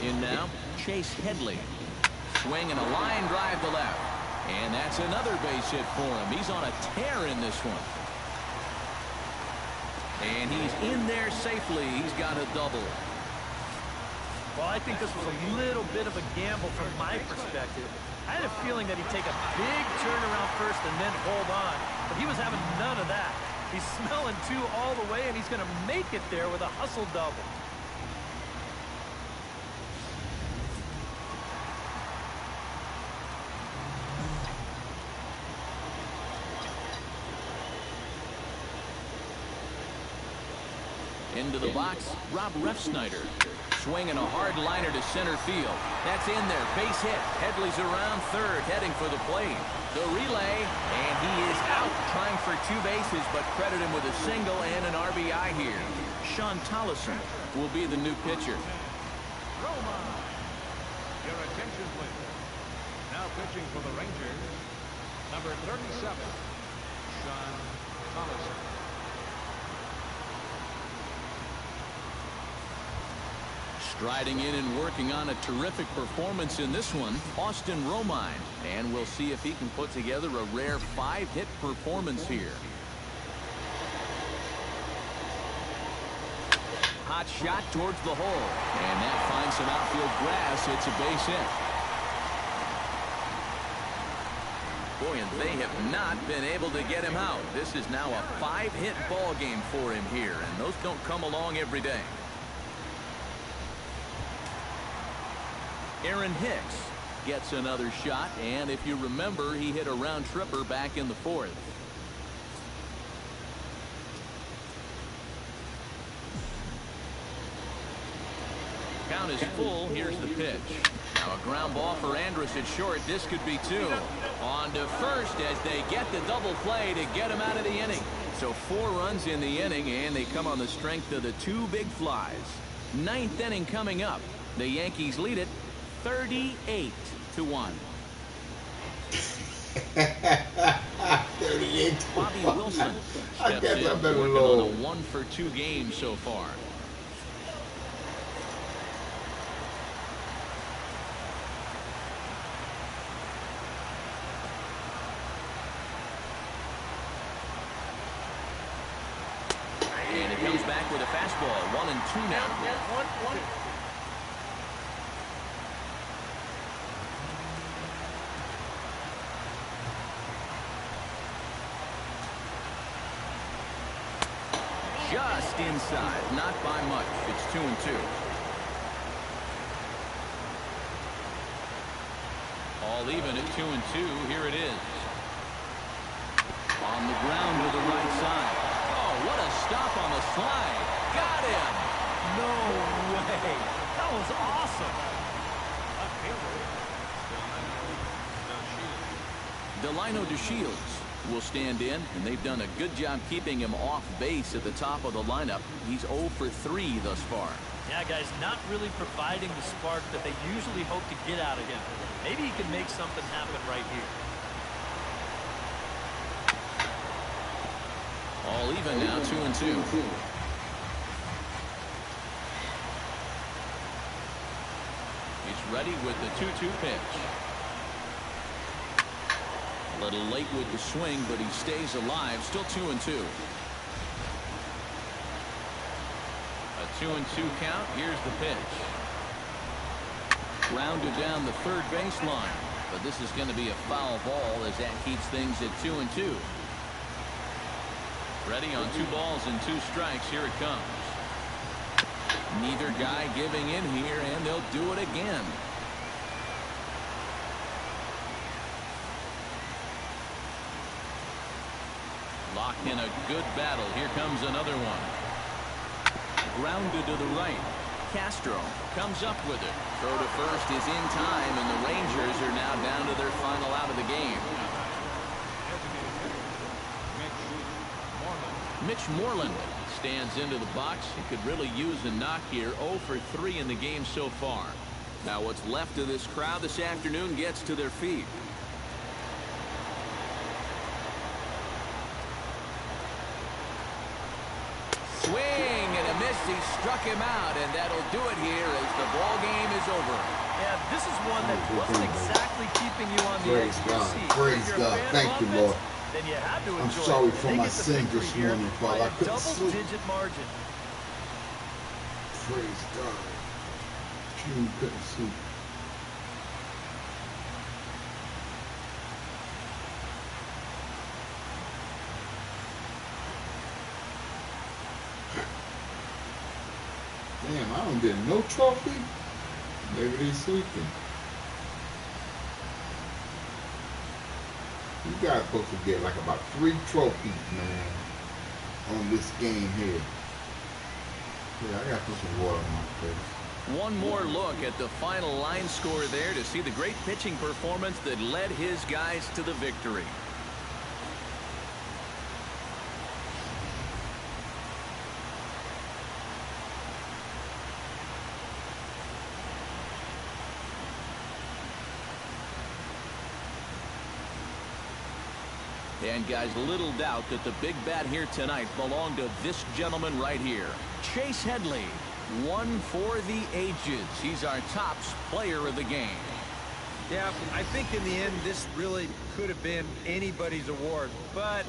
In now, Chase Headley. Swing and a line drive to left. And that's another base hit for him. He's on a tear in this one. And he's in there safely. He's got a double. Well, I think this was a little bit of a gamble from my perspective. I had a feeling that he'd take a big turnaround first and then hold on, but he was having none of that. He's smelling two all the way, and he's going to make it there with a hustle double. Into the box, Rob Refsnyder. Swinging a hard liner to center field. That's in there. Base hit. Headley's around third, heading for the plate. The relay, and he is out trying for 2 bases, but credit him with a single and an RBI here. Sean Tollison will be the new pitcher. Roma. Your attention, please. Now pitching for the Rangers, number 37, Sean Tollison. Striding in and working on a terrific performance in this one, Austin Romine. And we'll see if he can put together a rare 5-hit performance here. Hot shot towards the hole. And that finds some outfield grass. It's a base hit. Boy, and they have not been able to get him out. This is now a 5-hit ball game for him here, and those don't come along every day. Aaron Hicks gets another shot, and if you remember, he hit a round tripper back in the 4th. Count is full. Here's the pitch. Now a ground ball for Andrus at short. This could be 2. On to first as they get the double play to get him out of the inning. So 4 runs in the inning, and they come on the strength of the 2 big flies. 9th inning coming up. The Yankees lead it 38-1. 38. Bobby Wilson I steps guess in, I better working roll. on a 1-for-2 game so far. And he comes back with a fastball. 1-2 now. Just inside, not by much. It's 2-2. All even at 2-2. Here it is. On the ground to the right side. Oh, what a stop on the slide. Got him. No way. That was awesome. Delino DeShields will stand in, and they've done a good job keeping him off base at the top of the lineup. He's 0 for 3 thus far. Yeah, guys, not really providing the spark that they usually hope to get out of him. Maybe he can make something happen right here. All even now, 2-2. He's ready with the 2-2 pitch. A little late with the swing, but he stays alive. Still 2-2. A 2-2 count. Here's the pitch. Grounded down the third baseline. But this is going to be a foul ball as that keeps things at 2-2. Ready on 2 balls and 2 strikes. Here it comes. Neither guy giving in here, and they'll do it again. Locked in a good battle. Here comes another one. Grounded to the right. Castro comes up with it. Throw to first is in time, and the Rangers are now down to their final out of the game. Mitch Moreland stands into the box. He could really use a knock here. 0 for 3 in the game so far. Now what's left of this crowd this afternoon gets to their feet. Swing and a miss. He struck him out, and that'll do it here as the ball game is over. Yeah, this is one that wasn't exactly keeping you on the edge of your seat. Praise God. Thank you, Lord. Then you had to enjoy I'm sorry for They my get the sins victory this here morning, Father. by I a couldn't sleep. double-digit margin. Praise God. you couldn't see. Damn, I don't get no trophy. Maybe they sleeping. You guys supposed to get like about 3 trophies, man, on this game here. Yeah, I gotta put some water on my face. One more look at the final line score there to see the great pitching performance that led his guys to the victory. And guys, little doubt that the big bat here tonight belonged to this gentleman right here, Chase Headley. One for the ages. He's our top player of the game. Yeah, I think in the end, this really could have been anybody's award. But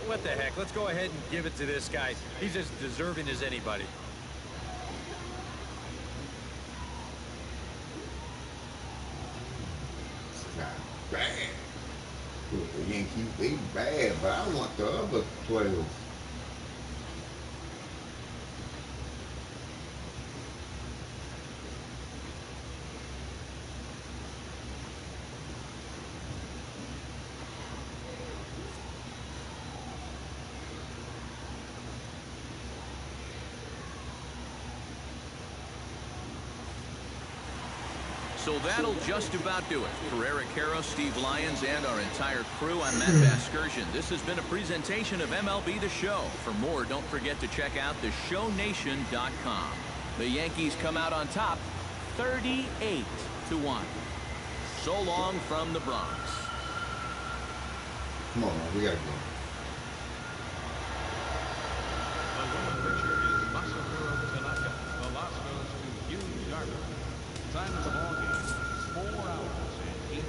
what the heck? Let's go ahead and give it to this guy. He's as deserving as anybody. It's not bad. Look, the Yankees, they bad, but I want the other players. So that'll just about do it. For Eric Harrow, Steve Lyons, and our entire crew, I'm Matt Vasgersian. This has been a presentation of MLB The Show. For more, don't forget to check out theshownation.com. The Yankees come out on top, 38-1. So long from the Bronx. Come on, man, we gotta go. The winning pitcher is Masahiro Tanaka. The loss goes to Hugh Darvish. Time of the ball game, 4 hours and